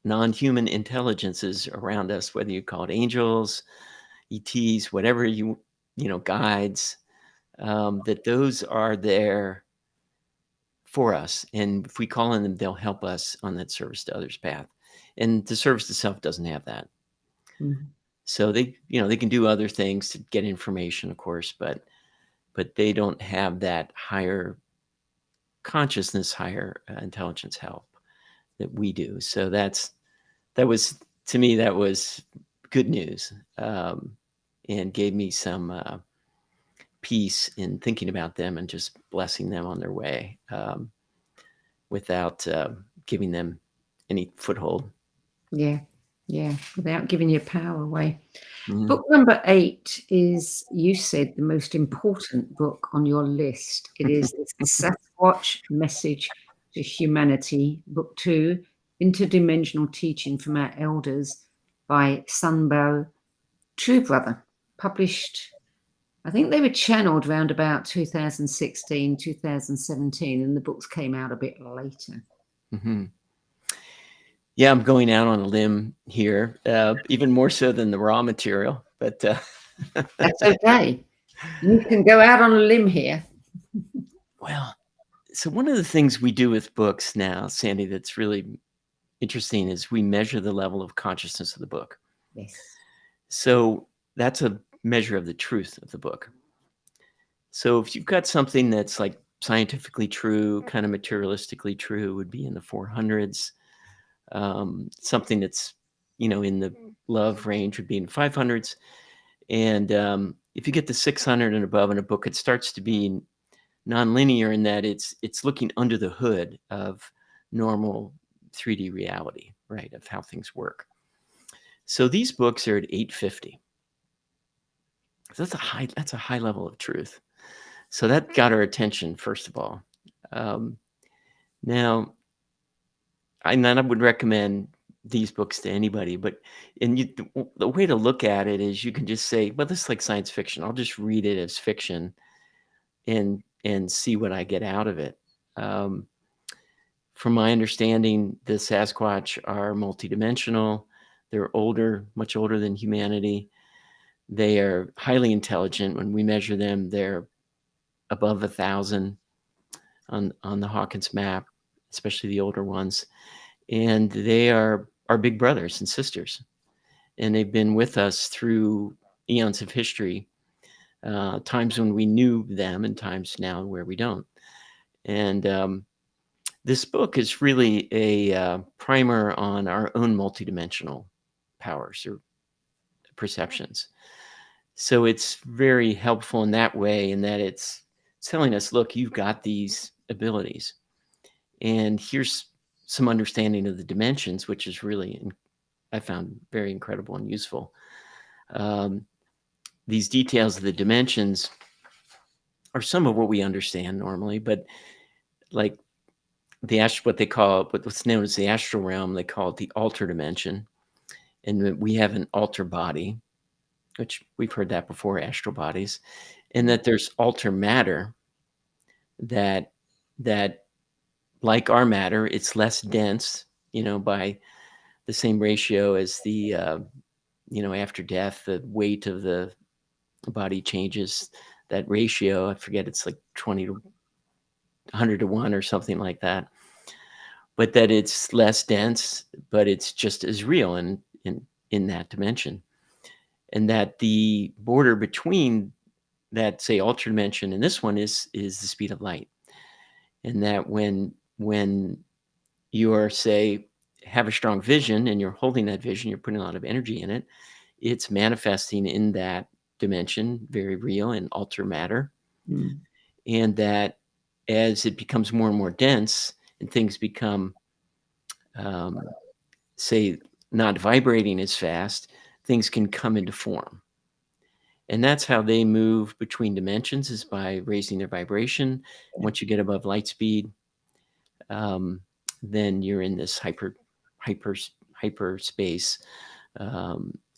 non-human intelligences around us, whether you call it angels, ETs, whatever guides, that those are there for us. And if we call on them, they'll help us on that service to others path. And the service to self doesn't have that. Mm-hmm. So they can do other things to get information, of course, but they don't have that higher consciousness, higher intelligence help that we do. So that was, to me, that was good news, and gave me some peace in thinking about them and just blessing them on their way, without giving them any foothold. Yeah, without giving your power away. Mhm. Book number 8 is, you said, the most important book on your list. It is the Sasquatch Message to Humanity, Book 2, Interdimensional Teaching from Our Elders, by Sunbow True Brother, published, I think they were channeled around about 2016, 2017, and the books came out a bit later. Mm-hmm. Yeah, I'm going out on a limb here, even more so than the raw material, but that's okay. You can go out on a limb here. Well, so one of the things we do with books now, Sandy, that's really interesting is we measure the level of consciousness of the book. Yes. So that's a measure of the truth of the book. So if you've got something that's like scientifically true, kind of materialistically true, would be in the 400s. Something that's, in the love range would be in 500s. And if you get to 600 and above in a book, it starts to be nonlinear in that it's looking under the hood of normal 3D reality, right, of how things work. So these books are at 850. So that's a high level of truth. So that got our attention, first of all. Now, I would recommend these books to anybody, but the way to look at it is you can just say, well, this is like science fiction. I'll just read it as fiction and see what I get out of it. From my understanding, the Sasquatch are multidimensional. They're older, much older than humanity. They are highly intelligent. When we measure them, they're above 1,000 on the Hawkins map, especially the older ones. And they are our big brothers and sisters. And they've been with us through eons of history, times when we knew them and times now where we don't. And this book is really a primer on our own multidimensional powers or perceptions. So it's very helpful in that way, in that it's telling us, look, you've got these abilities. And here's some understanding of the dimensions, which is really, I found very incredible and useful. These details of the dimensions are some of what we understand normally, but like what they call, what's known as the astral realm, they call it the alter dimension. And we have an alter body, which we've heard that before, astral bodies, and that there's alter matter that like our matter, it's less dense, by the same ratio as the, after death, the weight of the body changes. That ratio, I forget, it's like 20 to 100 to 1 or something like that. But that it's less dense, but it's just as real in that dimension. And that the border between that, say, alter dimension and this one is the speed of light. And that when you are, say, have a strong vision and you're holding that vision, you're putting a lot of energy in it, it's manifesting in that dimension, very real and alter matter. Mm. And that as it becomes more and more dense and things become, say, not vibrating as fast, things can come into form. And that's how they move between dimensions, is by raising their vibration. Once you get above light speed, then you're in this hyperspace,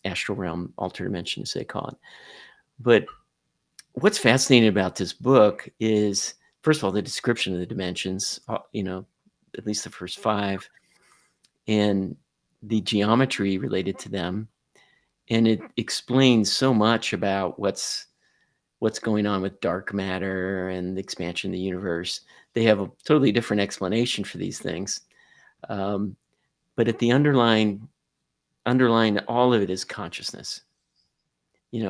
astral realm, alter dimension, as they call it. But what's fascinating about this book is, first of all, the description of the dimensions, at least the first 5, and the geometry related to them. And it explains so much about what's going on with dark matter and the expansion of the universe. They have a totally different explanation for these things. But at the underlying all of it is consciousness.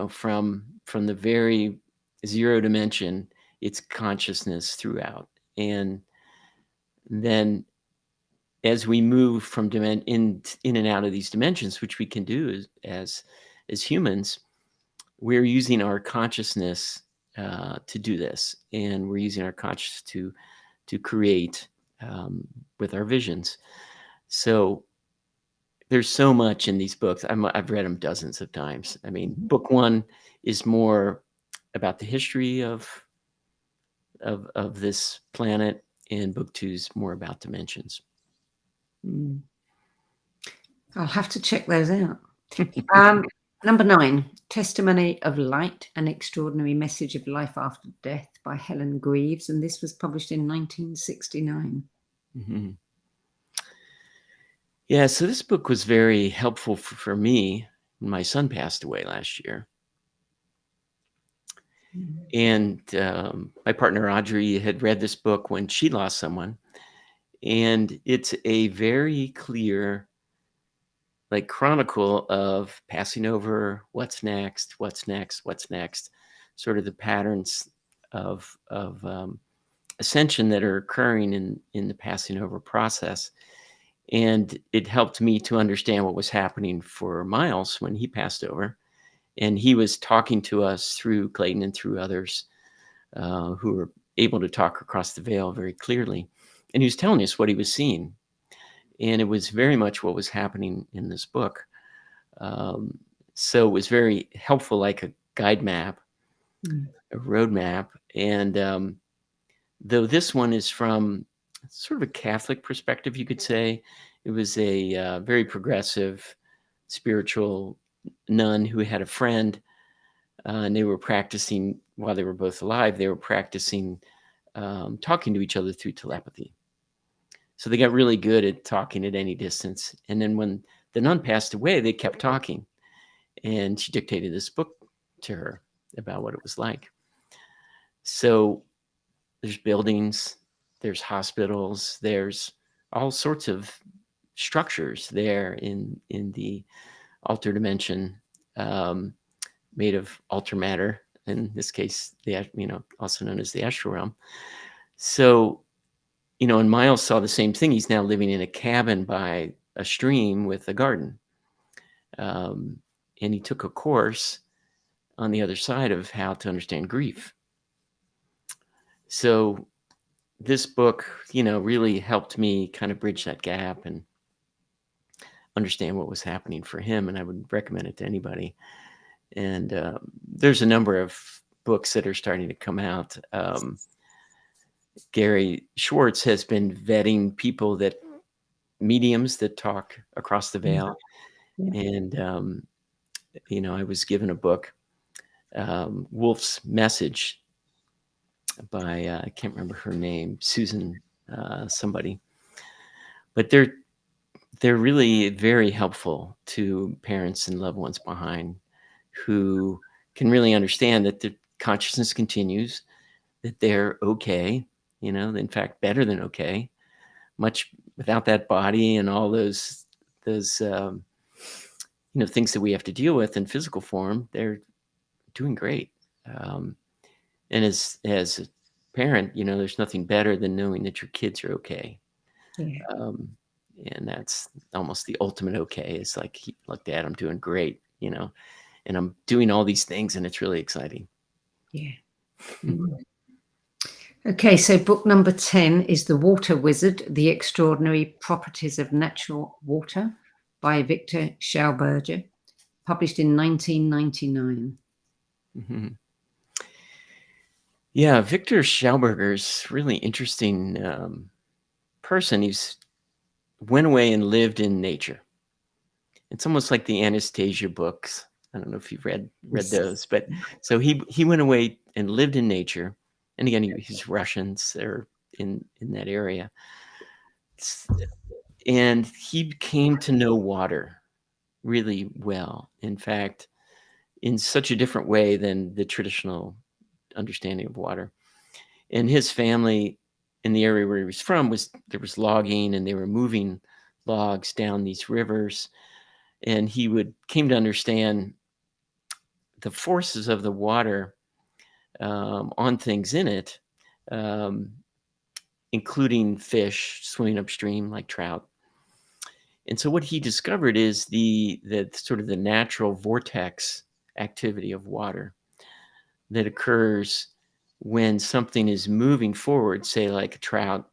From the very zero dimension, it's consciousness throughout. And then as we move from in and out of these dimensions, which we can do as humans, we're using our consciousness to do this, and we're using our consciousness to create with our visions. So there's so much in these books. I've read them dozens of times. I mean, book 1 is more about the history of this planet, and book 2 is more about dimensions. Mm. I'll have to check those out. Number 9, Testimony of Light, An Extraordinary Message of Life After Death by Helen Greaves. And this was published in 1969. Mm-hmm. Yeah, so this book was very helpful for me when my son passed away last year. Mm-hmm. And my partner Audrey had read this book when she lost someone. And it's a very clear, chronicle of passing over, what's next, sort of the patterns of ascension that are occurring in the passing over process. And it helped me to understand what was happening for Miles when he passed over. And he was talking to us through Clayten and through others who were able to talk across the veil very clearly. And he was telling us what he was seeing. And it was very much what was happening in this book. So it was very helpful, like a guide map, a road map. And though this one is from sort of a Catholic perspective, you could say, it was a very progressive spiritual nun who had a friend, and they were practicing, while they were both alive, they were practicing talking to each other through telepathy. So they got really good at talking at any distance. And then when the nun passed away, they kept talking. And she dictated this book to her about what it was like. So there's buildings, there's hospitals, there's all sorts of structures there in the alter dimension, made of alter matter. In this case, also known as the astral realm. So, and Miles saw the same thing. He's now living in a cabin by a stream with a garden. And he took a course on the other side of how to understand grief. So this book, really helped me kind of bridge that gap and understand what was happening for him. And I would recommend it to anybody. And there's a number of books that are starting to come out. Gary Schwartz has been vetting people mediums that talk across the veil. Yeah. And, I was given a book, Wolf's Message by, I can't remember her name, Susan somebody. But they're really very helpful to parents and loved ones behind who can really understand that the consciousness continues, that they're okay, in fact, better than okay, much without that body and all those things that we have to deal with in physical form. They're doing great. And as a parent, there's nothing better than knowing that your kids are okay. Yeah. And that's almost the ultimate okay. It's like, look, Dad, I'm doing great, and I'm doing all these things, and it's really exciting. Yeah. Okay, so book number 10 is The Water Wizard, The Extraordinary Properties of Natural Water by Victor Schauberger, published in 1999. Mm-hmm. Yeah, Victor Schauberger's really interesting person. He's went away and lived in nature. It's almost like the Anastasia books. I don't know if you've read those, but so he went away and lived in nature. And again, he's Russians. They're in that area. And he came to know water really well. In fact, in such a different way than the traditional understanding of water. And his family in the area where he was from there was logging, and they were moving logs down these rivers. And he came to understand the forces of the water on things in it, including fish swimming upstream like trout. And so what he discovered is the sort of the natural vortex activity of water that occurs when something is moving forward, say like a trout,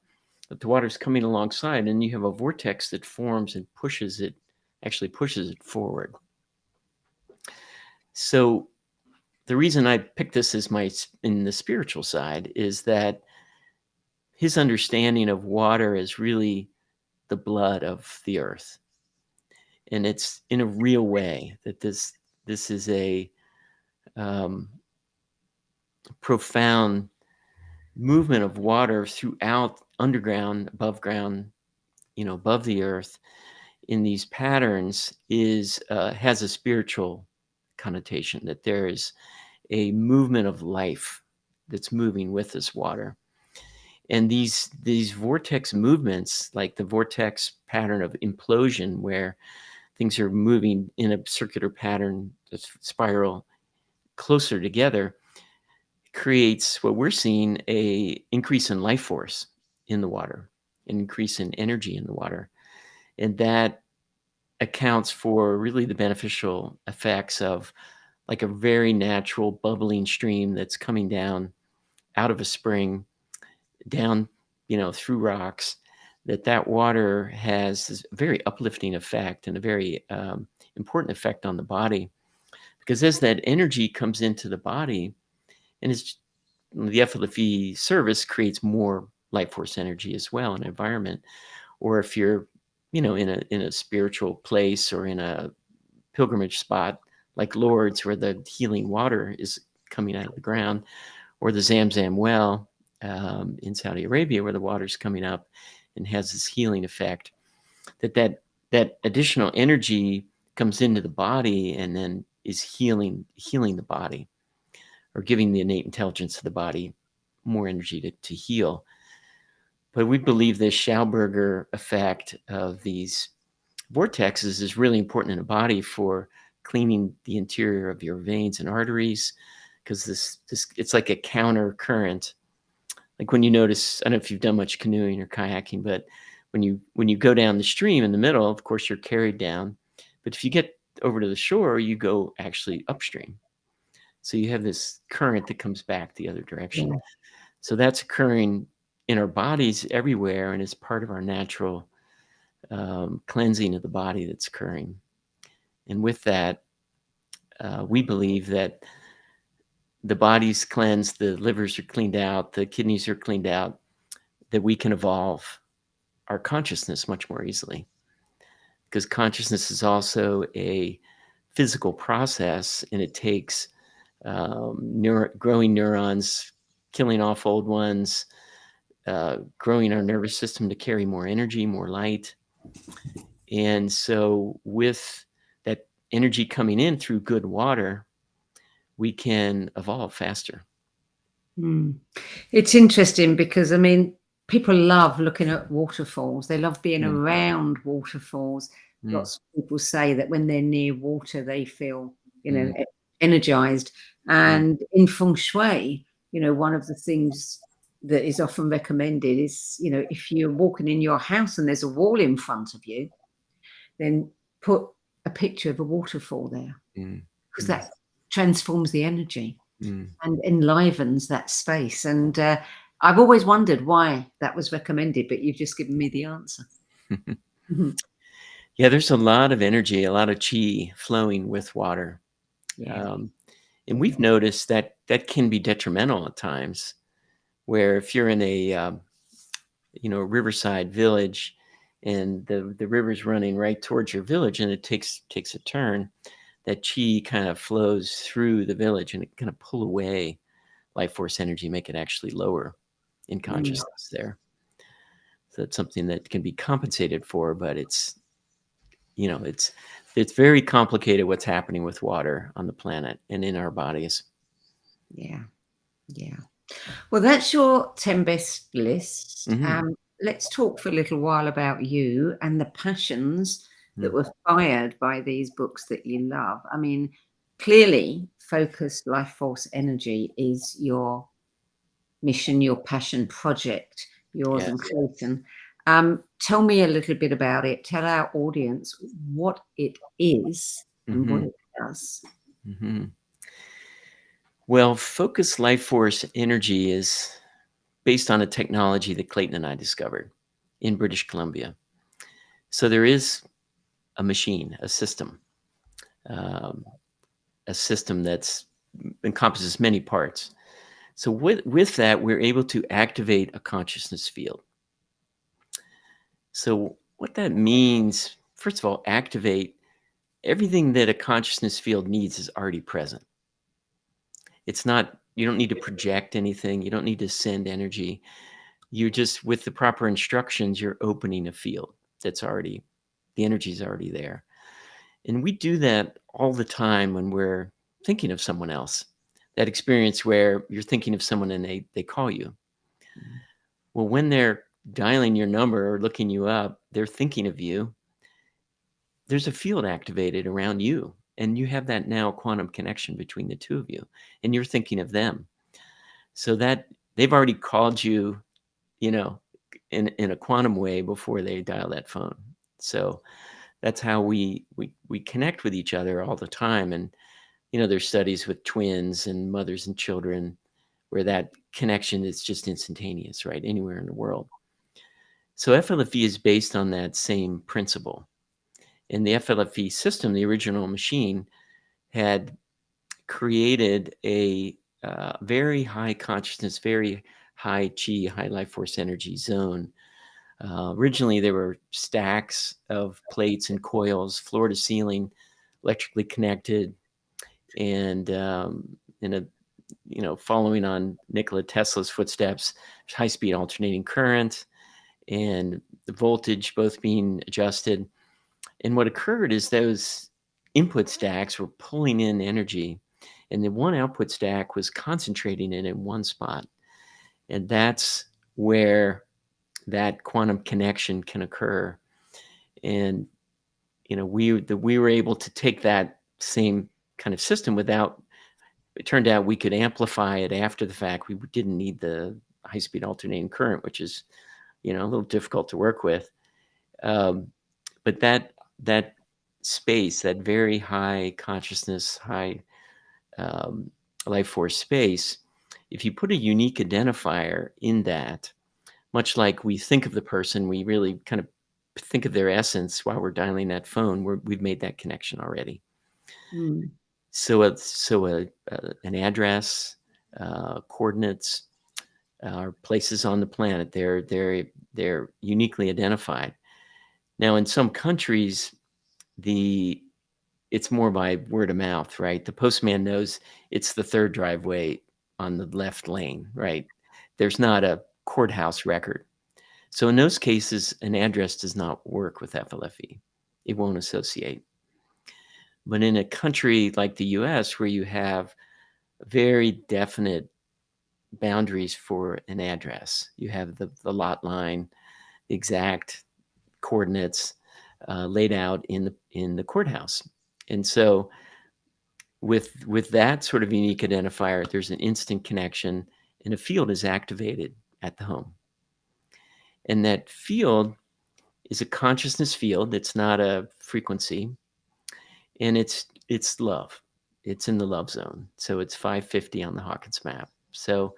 but the water's coming alongside, and you have a vortex that forms and pushes it forward. So the reason I picked this as in the spiritual side is that his understanding of water is really the blood of the earth. And it's in a real way that this is a profound movement of water throughout, underground, above ground, above the earth, in these patterns has a spiritual connotation, that there is a movement of life that's moving with this water. And these vortex movements, like the vortex pattern of implosion, where things are moving in a circular pattern, a spiral closer together, creates what we're seeing, a increase in life force in the water, an increase in energy in the water. And that accounts for really the beneficial effects of like a very natural bubbling stream that's coming down out of a spring, down, through rocks, that water has this very uplifting effect and a very important effect on the body. Because as that energy comes into the body, and the FLFE service creates more life force energy as well in an environment. Or if you're, in a spiritual place or in a pilgrimage spot like Lourdes, where the healing water is coming out of the ground, or the Zamzam well in Saudi Arabia, where the water's coming up and has this healing effect, that additional energy comes into the body and then is healing the body, or giving the innate intelligence of the body more energy to heal. But we believe this Schauberger effect of these vortexes is really important in the body for cleaning the interior of your veins and arteries, because this it's like a counter current. Like when you notice, I don't know if you've done much canoeing or kayaking, but when you go down the stream in the middle, of course you're carried down. But if you get over to the shore, you go actually upstream. So you have this current that comes back the other direction. Yeah. So that's occurring in our bodies everywhere, and it's part of our natural cleansing of the body that's occurring. And with that, we believe that the body's cleansed, the livers are cleaned out, the kidneys are cleaned out, that we can evolve our consciousness much more easily. Because consciousness is also a physical process, and it takes growing neurons, killing off old ones, growing our nervous system to carry more energy, more light. And so with that energy coming in through good water, we can evolve faster. It's interesting because, I mean, people love looking at waterfalls. They love being around waterfalls. Lots of people say that when they're near water, they feel, energized. And in feng shui, one of the things that is often recommended is, if you're walking in your house and there's a wall in front of you, then put a picture of a waterfall there, because that transforms the energy and enlivens that space. And I've always wondered why that was recommended, but you've just given me the answer. Yeah, there's a lot of energy, a lot of chi flowing with water. Yeah. And we've noticed that that can be detrimental at times, where if you're in a riverside village and the river's running right towards your village and it takes a turn, that chi kind of flows through the village and it kind of pull away life force energy, make it actually lower in consciousness there. So it's something that can be compensated for, but it's very complicated what's happening with water on the planet and in our bodies. Yeah. Well, that's your 10 best list. Let's talk for a little while about you and the passions that were fired by these books that you love. I mean, clearly, focused life force energy is your mission, your passion project, yours and Clayten. Tell me a little bit about it. Tell our audience what it is and what it does. Well, focused life force energy is based on a technology that Clayten and I discovered in British Columbia. So there is a machine, a system that encompasses many parts. So with that, we're able to activate a consciousness field. So what that means, first of all, activate everything that a consciousness field needs is already present. It's not, you don't need to project anything. You don't need to send energy. You just, with the proper instructions, you're opening a field that's already, the energy's already there. And we do that all the time when we're thinking of someone else. That experience where you're thinking of someone and they call you. Well, when they're dialing your number or looking you up, they're thinking of you. There's a field activated around you. And you have that now quantum connection between the two of you. And you're thinking of them. So that they've already called you, in a quantum way before they dial that phone. So that's how we connect with each other all the time. And, there's studies with twins and mothers and children where that connection is just instantaneous, right? Anywhere in the world. So FLFE is based on that same principle. And the FLFE system, the original machine, had created a very high consciousness, very high chi, high life force energy zone. Originally, there were stacks of plates and coils, floor to ceiling, electrically connected, and following on Nikola Tesla's footsteps, high-speed alternating current, and the voltage both being adjusted. And what occurred is those input stacks were pulling in energy, and the one output stack was concentrating it in one spot. And that's where that quantum connection can occur. And we were able to take that same kind of system without. It turned out we could amplify it after the fact. We didn't need the high-speed alternating current, which is a little difficult to work with. But that space, that very high consciousness, high life force space, if you put a unique identifier in that, much like we think of the person, we really kind of think of their essence while we're dialing that phone, we've made that connection already. Mm. So an address, coordinates, are places on the planet. They're uniquely identified. Now, in some countries, it's more by word of mouth, right? The postman knows it's the third driveway on the left lane, right? There's not a courthouse record. So in those cases, an address does not work with FLFE. It won't associate. But in a country like the US, where you have very definite boundaries for an address, you have the lot line, the exact coordinates laid out in the courthouse. And so with that sort of unique identifier, there's an instant connection, and a field is activated at the home. And that field is a consciousness field. It's not a frequency, and it's love. It's in the love zone. So it's 550 on the Hawkins map. So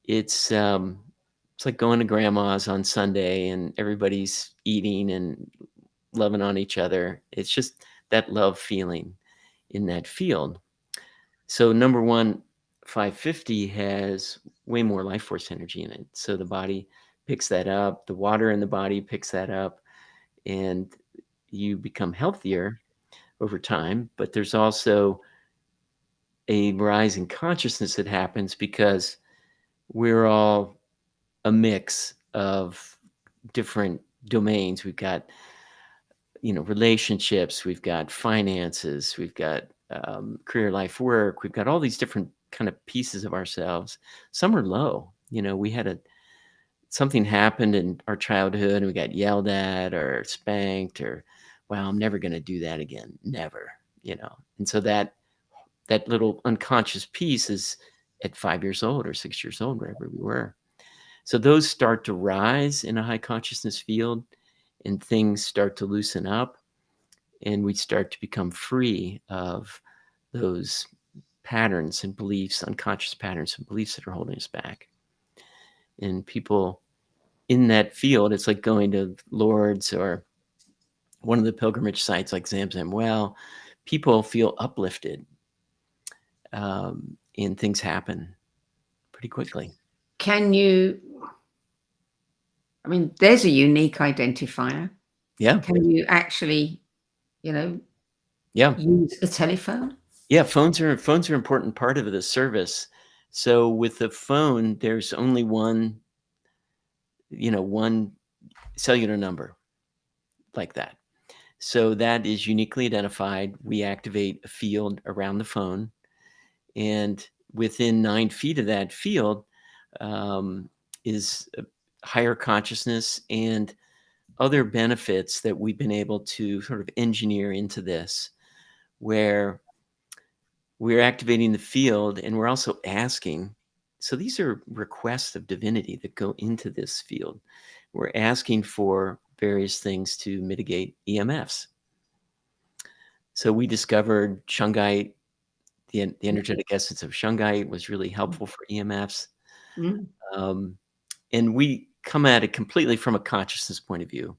it's like going to grandma's on Sunday and everybody's eating and loving on each other. It's just that love feeling in that field. So number one, 550 has way more life force energy in it. So the body picks that up, the water in the body picks that up, and you become healthier over time. But there's also a rise in consciousness that happens because we're all a mix of different domains. We've got relationships, we've got finances, we've got career, life, work. We've got all these different kind of pieces of ourselves. Some are low. We had something happened in our childhood and we got yelled at or spanked, or, well, I'm never going to do that again. Never, And so that little unconscious piece is at 5 years old or 6 years old, wherever we were. So those start to rise in a high consciousness field, and things start to loosen up, and we start to become free of those patterns and beliefs, unconscious patterns and beliefs that are holding us back. And people in that field, it's like going to Lourdes or one of the pilgrimage sites like Zamzam. Well, people feel uplifted, and things happen pretty quickly. There's a unique identifier. Yeah. Can you actually, use a telephone? Yeah, phones are an important part of the service. So with the phone, there's only one cellular number like that. So that is uniquely identified. We activate a field around the phone, and within 9 feet of that field is a higher consciousness and other benefits that we've been able to sort of engineer into this, where we're activating the field and we're also asking. So these are requests of divinity that go into this field. We're asking for various things to mitigate EMFs. So we discovered shungite, the energetic essence of shungite was really helpful for EMFs. Mm. And we come at it completely from a consciousness point of view.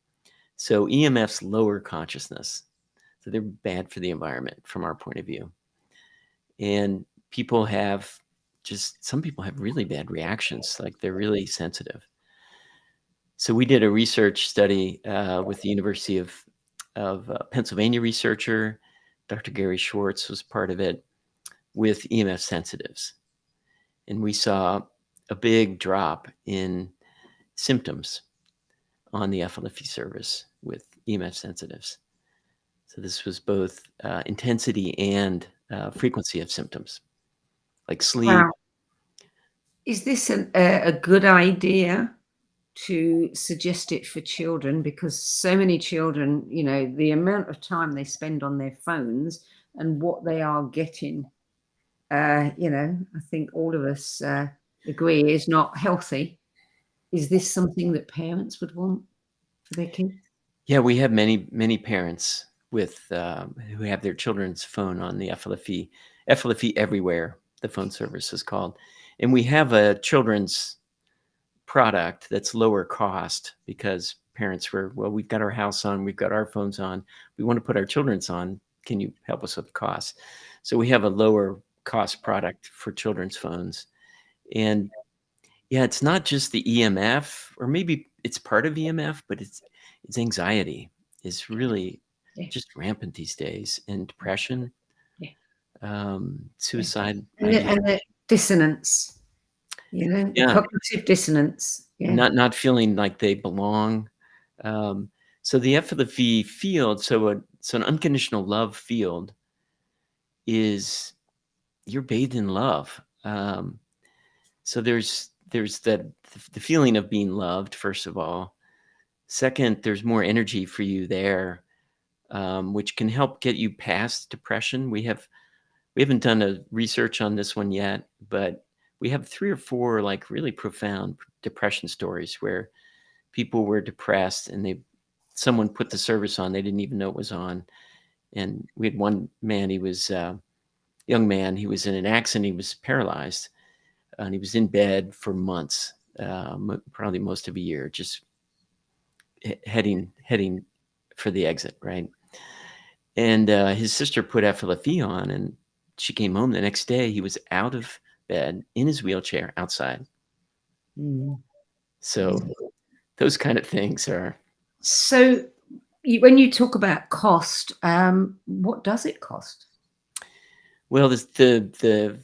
So EMFs lower consciousness. So they're bad for the environment from our point of view. And some people have really bad reactions, like they're really sensitive. So we did a research study with the University of Pennsylvania researcher, Dr. Gary Schwartz was part of it, with EMF sensitives. And we saw a big drop in symptoms. on the FLFE service with EMF sensitives. So this was both intensity and frequency of symptoms, like sleep. Wow. Is this a good idea to suggest it for children? Because so many children, you know, the amount of time they spend on their phones and what they are getting, you know, I think all of us agree is not healthy. Is this something that parents would want for their kids? Yeah, we have many parents with who have their children's phone on the FLFE Everywhere, the phone service is called. And we have a children's product that's lower cost because parents were, well, we've got our house on, we've got our phones on, we want to put our children's on. Can you help us with costs? So we have a lower cost product for children's phones. And yeah, it's not just the EMF, or maybe it's part of EMF, but it's anxiety is really just rampant these days, and depression, suicide. And the dissonance, you know, the cognitive dissonance. Yeah. Not feeling like they belong. So the FLFE field, so an unconditional love field is you're bathed in love. So there's the feeling of being loved, first of all. Second, there's more energy for you there, which can help get you past depression. We haven't done a research on this one yet, but we have 3 or 4 like really profound depression stories where people were depressed and someone put the service on, they didn't even know it was on. And we had one man, he was young man, he was in an accident, he was paralyzed, and he was in bed for months, probably most of a year, just heading for the exit, right? And his sister put FLFE on, and she came home the next day. He was out of bed in his wheelchair outside. So those kind of things are. So when you talk about cost, what does it cost? Well, the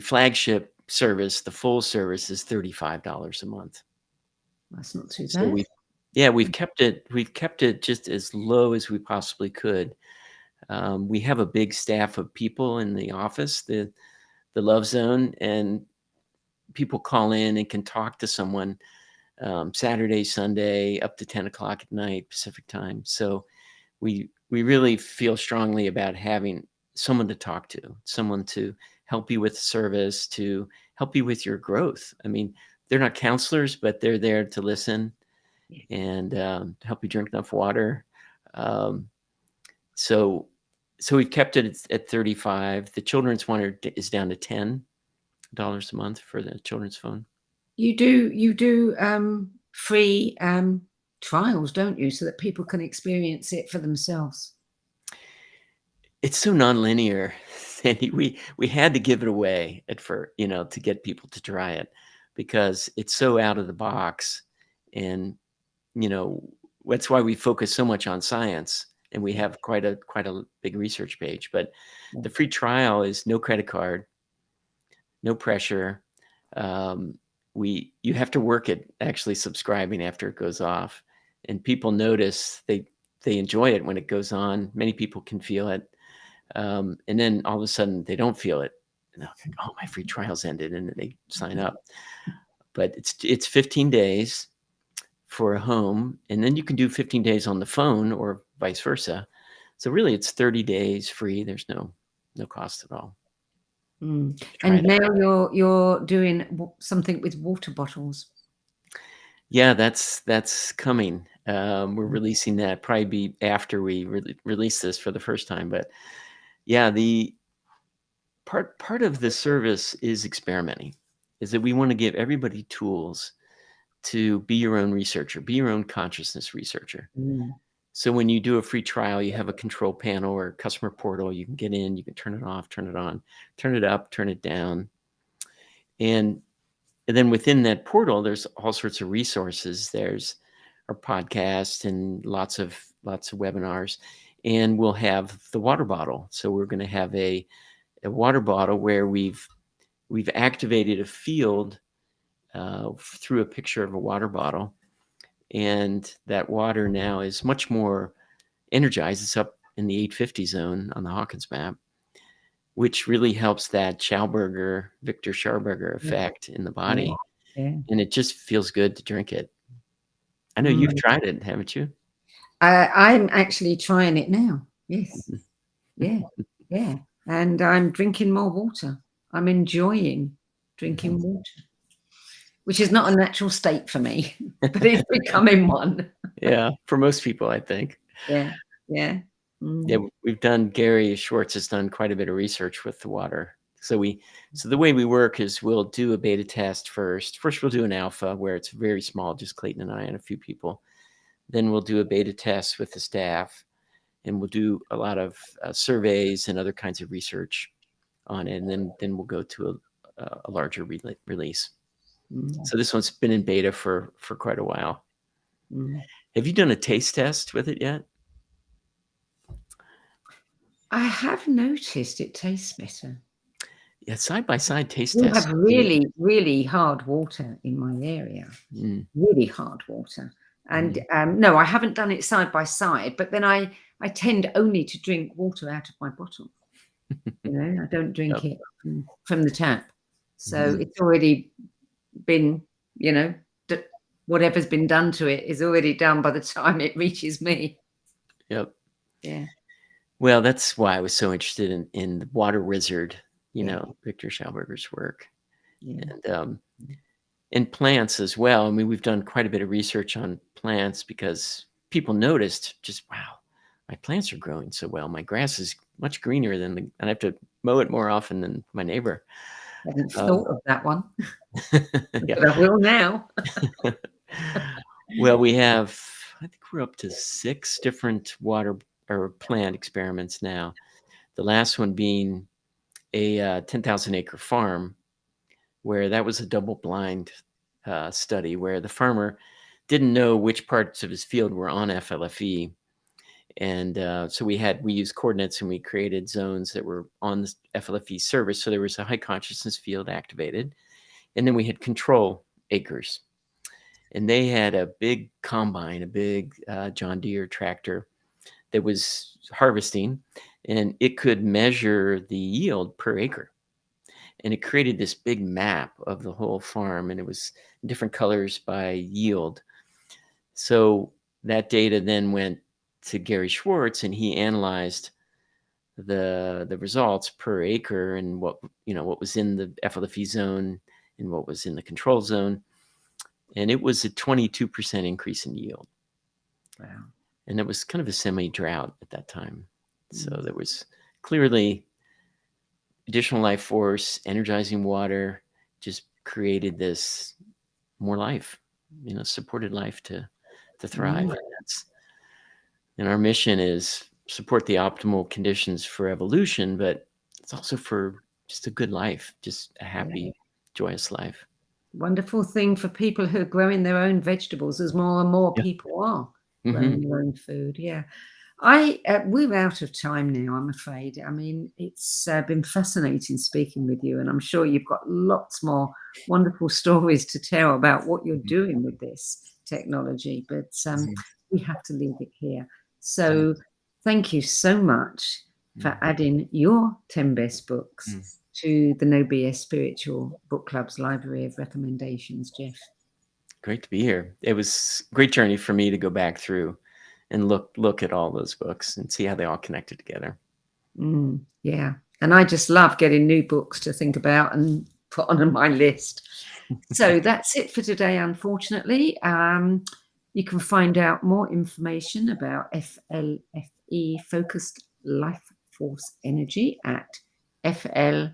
flagship service, the full service, is $35 a month. That's not too bad. So we've kept it just as low as we possibly could. We have a big staff of people in the office, the Love Zone, and people call in and can talk to someone Saturday, Sunday, up to 10 o'clock at night Pacific time. So we really feel strongly about having someone to talk to, someone to help you with the service, to help you with your growth. I mean, they're not counselors, but they're there to listen and help you drink enough water. So we've kept it at 35. The children's one is down to $10 a month for the children's phone. You do free trials, don't you, so that people can experience it for themselves? It's so nonlinear, Sandy. We had to give it away to get people to try it because it's so out of the box, and that's why we focus so much on science, and we have quite a big research page. But the free trial is no credit card, no pressure. You have to work at actually subscribing after it goes off, and people notice they enjoy it when it goes on. Many people can feel it. And then all of a sudden they don't feel it. Oh, my free trial's ended, and then they sign up. But it's 15 days for a home, and then you can do 15 days on the phone or vice versa. So really it's 30 days free. There's no cost at all. And now you're doing something with water bottles. Yeah, that's coming. We're releasing that probably after we release this for the first time. But yeah, the part of the service is experimenting, is that we want to give everybody tools to be your own researcher, be your own consciousness researcher. So when you do a free trial, you have a control panel or customer portal. You can get in, you can turn it off, turn it on, turn it up, turn it down. And then within that portal, there's all sorts of resources. There's our podcast and lots of webinars. And we'll have the water bottle. So we're going to have a water bottle where we've activated a field through a picture of a water bottle. And that water now is much more energized. It's up in the 850 zone on the Hawkins map, which really helps that Victor Schauberger effect in the body. Yeah. And it just feels good to drink it. I know you've tried it, haven't you? I'm actually trying it now. Yes. Yeah. And I'm drinking more water. I'm enjoying drinking water, which is not a natural state for me, but it's becoming one. Yeah, for most people, I think. Yeah. Yeah, Gary Schwartz has done quite a bit of research with the water. So the way we work is we'll do a beta test first. First, we'll do an alpha where it's very small, just Clayton and I and a few people. Then we'll do a beta test with the staff, and we'll do a lot of surveys and other kinds of research on it. And then we'll go to a larger release. So this one's been in beta for quite a while. Have you done a taste test with it yet? I have noticed it tastes better. Yeah, side-by-side taste We tests. have really, really hard water in my area. Really hard water. And no, I haven't done it side by side, but then I tend only to drink water out of my bottle. I don't drink it from the tap. So it's already been, whatever's been done to it is already done by the time it reaches me. Yep. Yeah. Well, that's why I was so interested in the Water Wizard, Victor Schauberger's work. And plants as well. I mean, we've done quite a bit of research on plants because people noticed just, wow, my plants are growing so well. My grass is much greener and I have to mow it more often than my neighbor. I hadn't thought of that one. Yeah. But I will now. Well, I think we're up to 6 different water or plant experiments now. The last one being a 10,000 acre farm, where that was a double-blind study where the farmer didn't know which parts of his field were on FLFE. And so we used coordinates and we created zones that were on the FLFE service. So there was a high consciousness field activated. And then we had control acres. And they had a big combine, a big John Deere tractor that was harvesting, and it could measure the yield per acre. And it created this big map of the whole farm, and it was different colors by yield. So that data then went to Gary Schwartz, and he analyzed the results per acre and what was in the FLFE zone and what was in the control zone. And it was a 22% increase in yield. Wow. And it was kind of a semi-drought at that time. So there was clearly additional life force, energizing water, just created this more life, supported life to thrive. And our mission is support the optimal conditions for evolution, but it's also for just a good life, just a happy, joyous life. Wonderful thing for people who are growing their own vegetables, as more and more people are growing their own food. Yeah. We're out of time now, I'm afraid. I mean, it's been fascinating speaking with you, and I'm sure you've got lots more wonderful stories to tell about what you're doing with this technology, but we have to leave it here. So thank you so much for adding your 10 best books to the No BS Spiritual Book Club's library of recommendations, Jeff. Great to be here. It was a great journey for me to go back through and look at all those books and see how they all connected together. Yeah. And I just love getting new books to think about and put on my list. So that's it for today, unfortunately. You can find out more information about FLFE, Focused Life Force Energy, at flfe.net.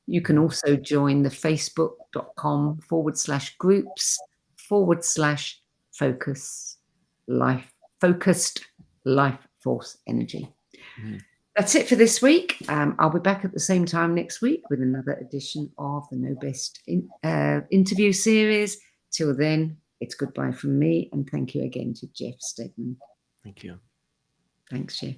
You can also join the facebook.com/groups/focused life force energy. That's it for this week. I'll be back at the same time next week with another edition of the No Best interview series. Till then, it's goodbye from me, and thank you again to Jeff Stegman. Thank you. Thanks, Jeff.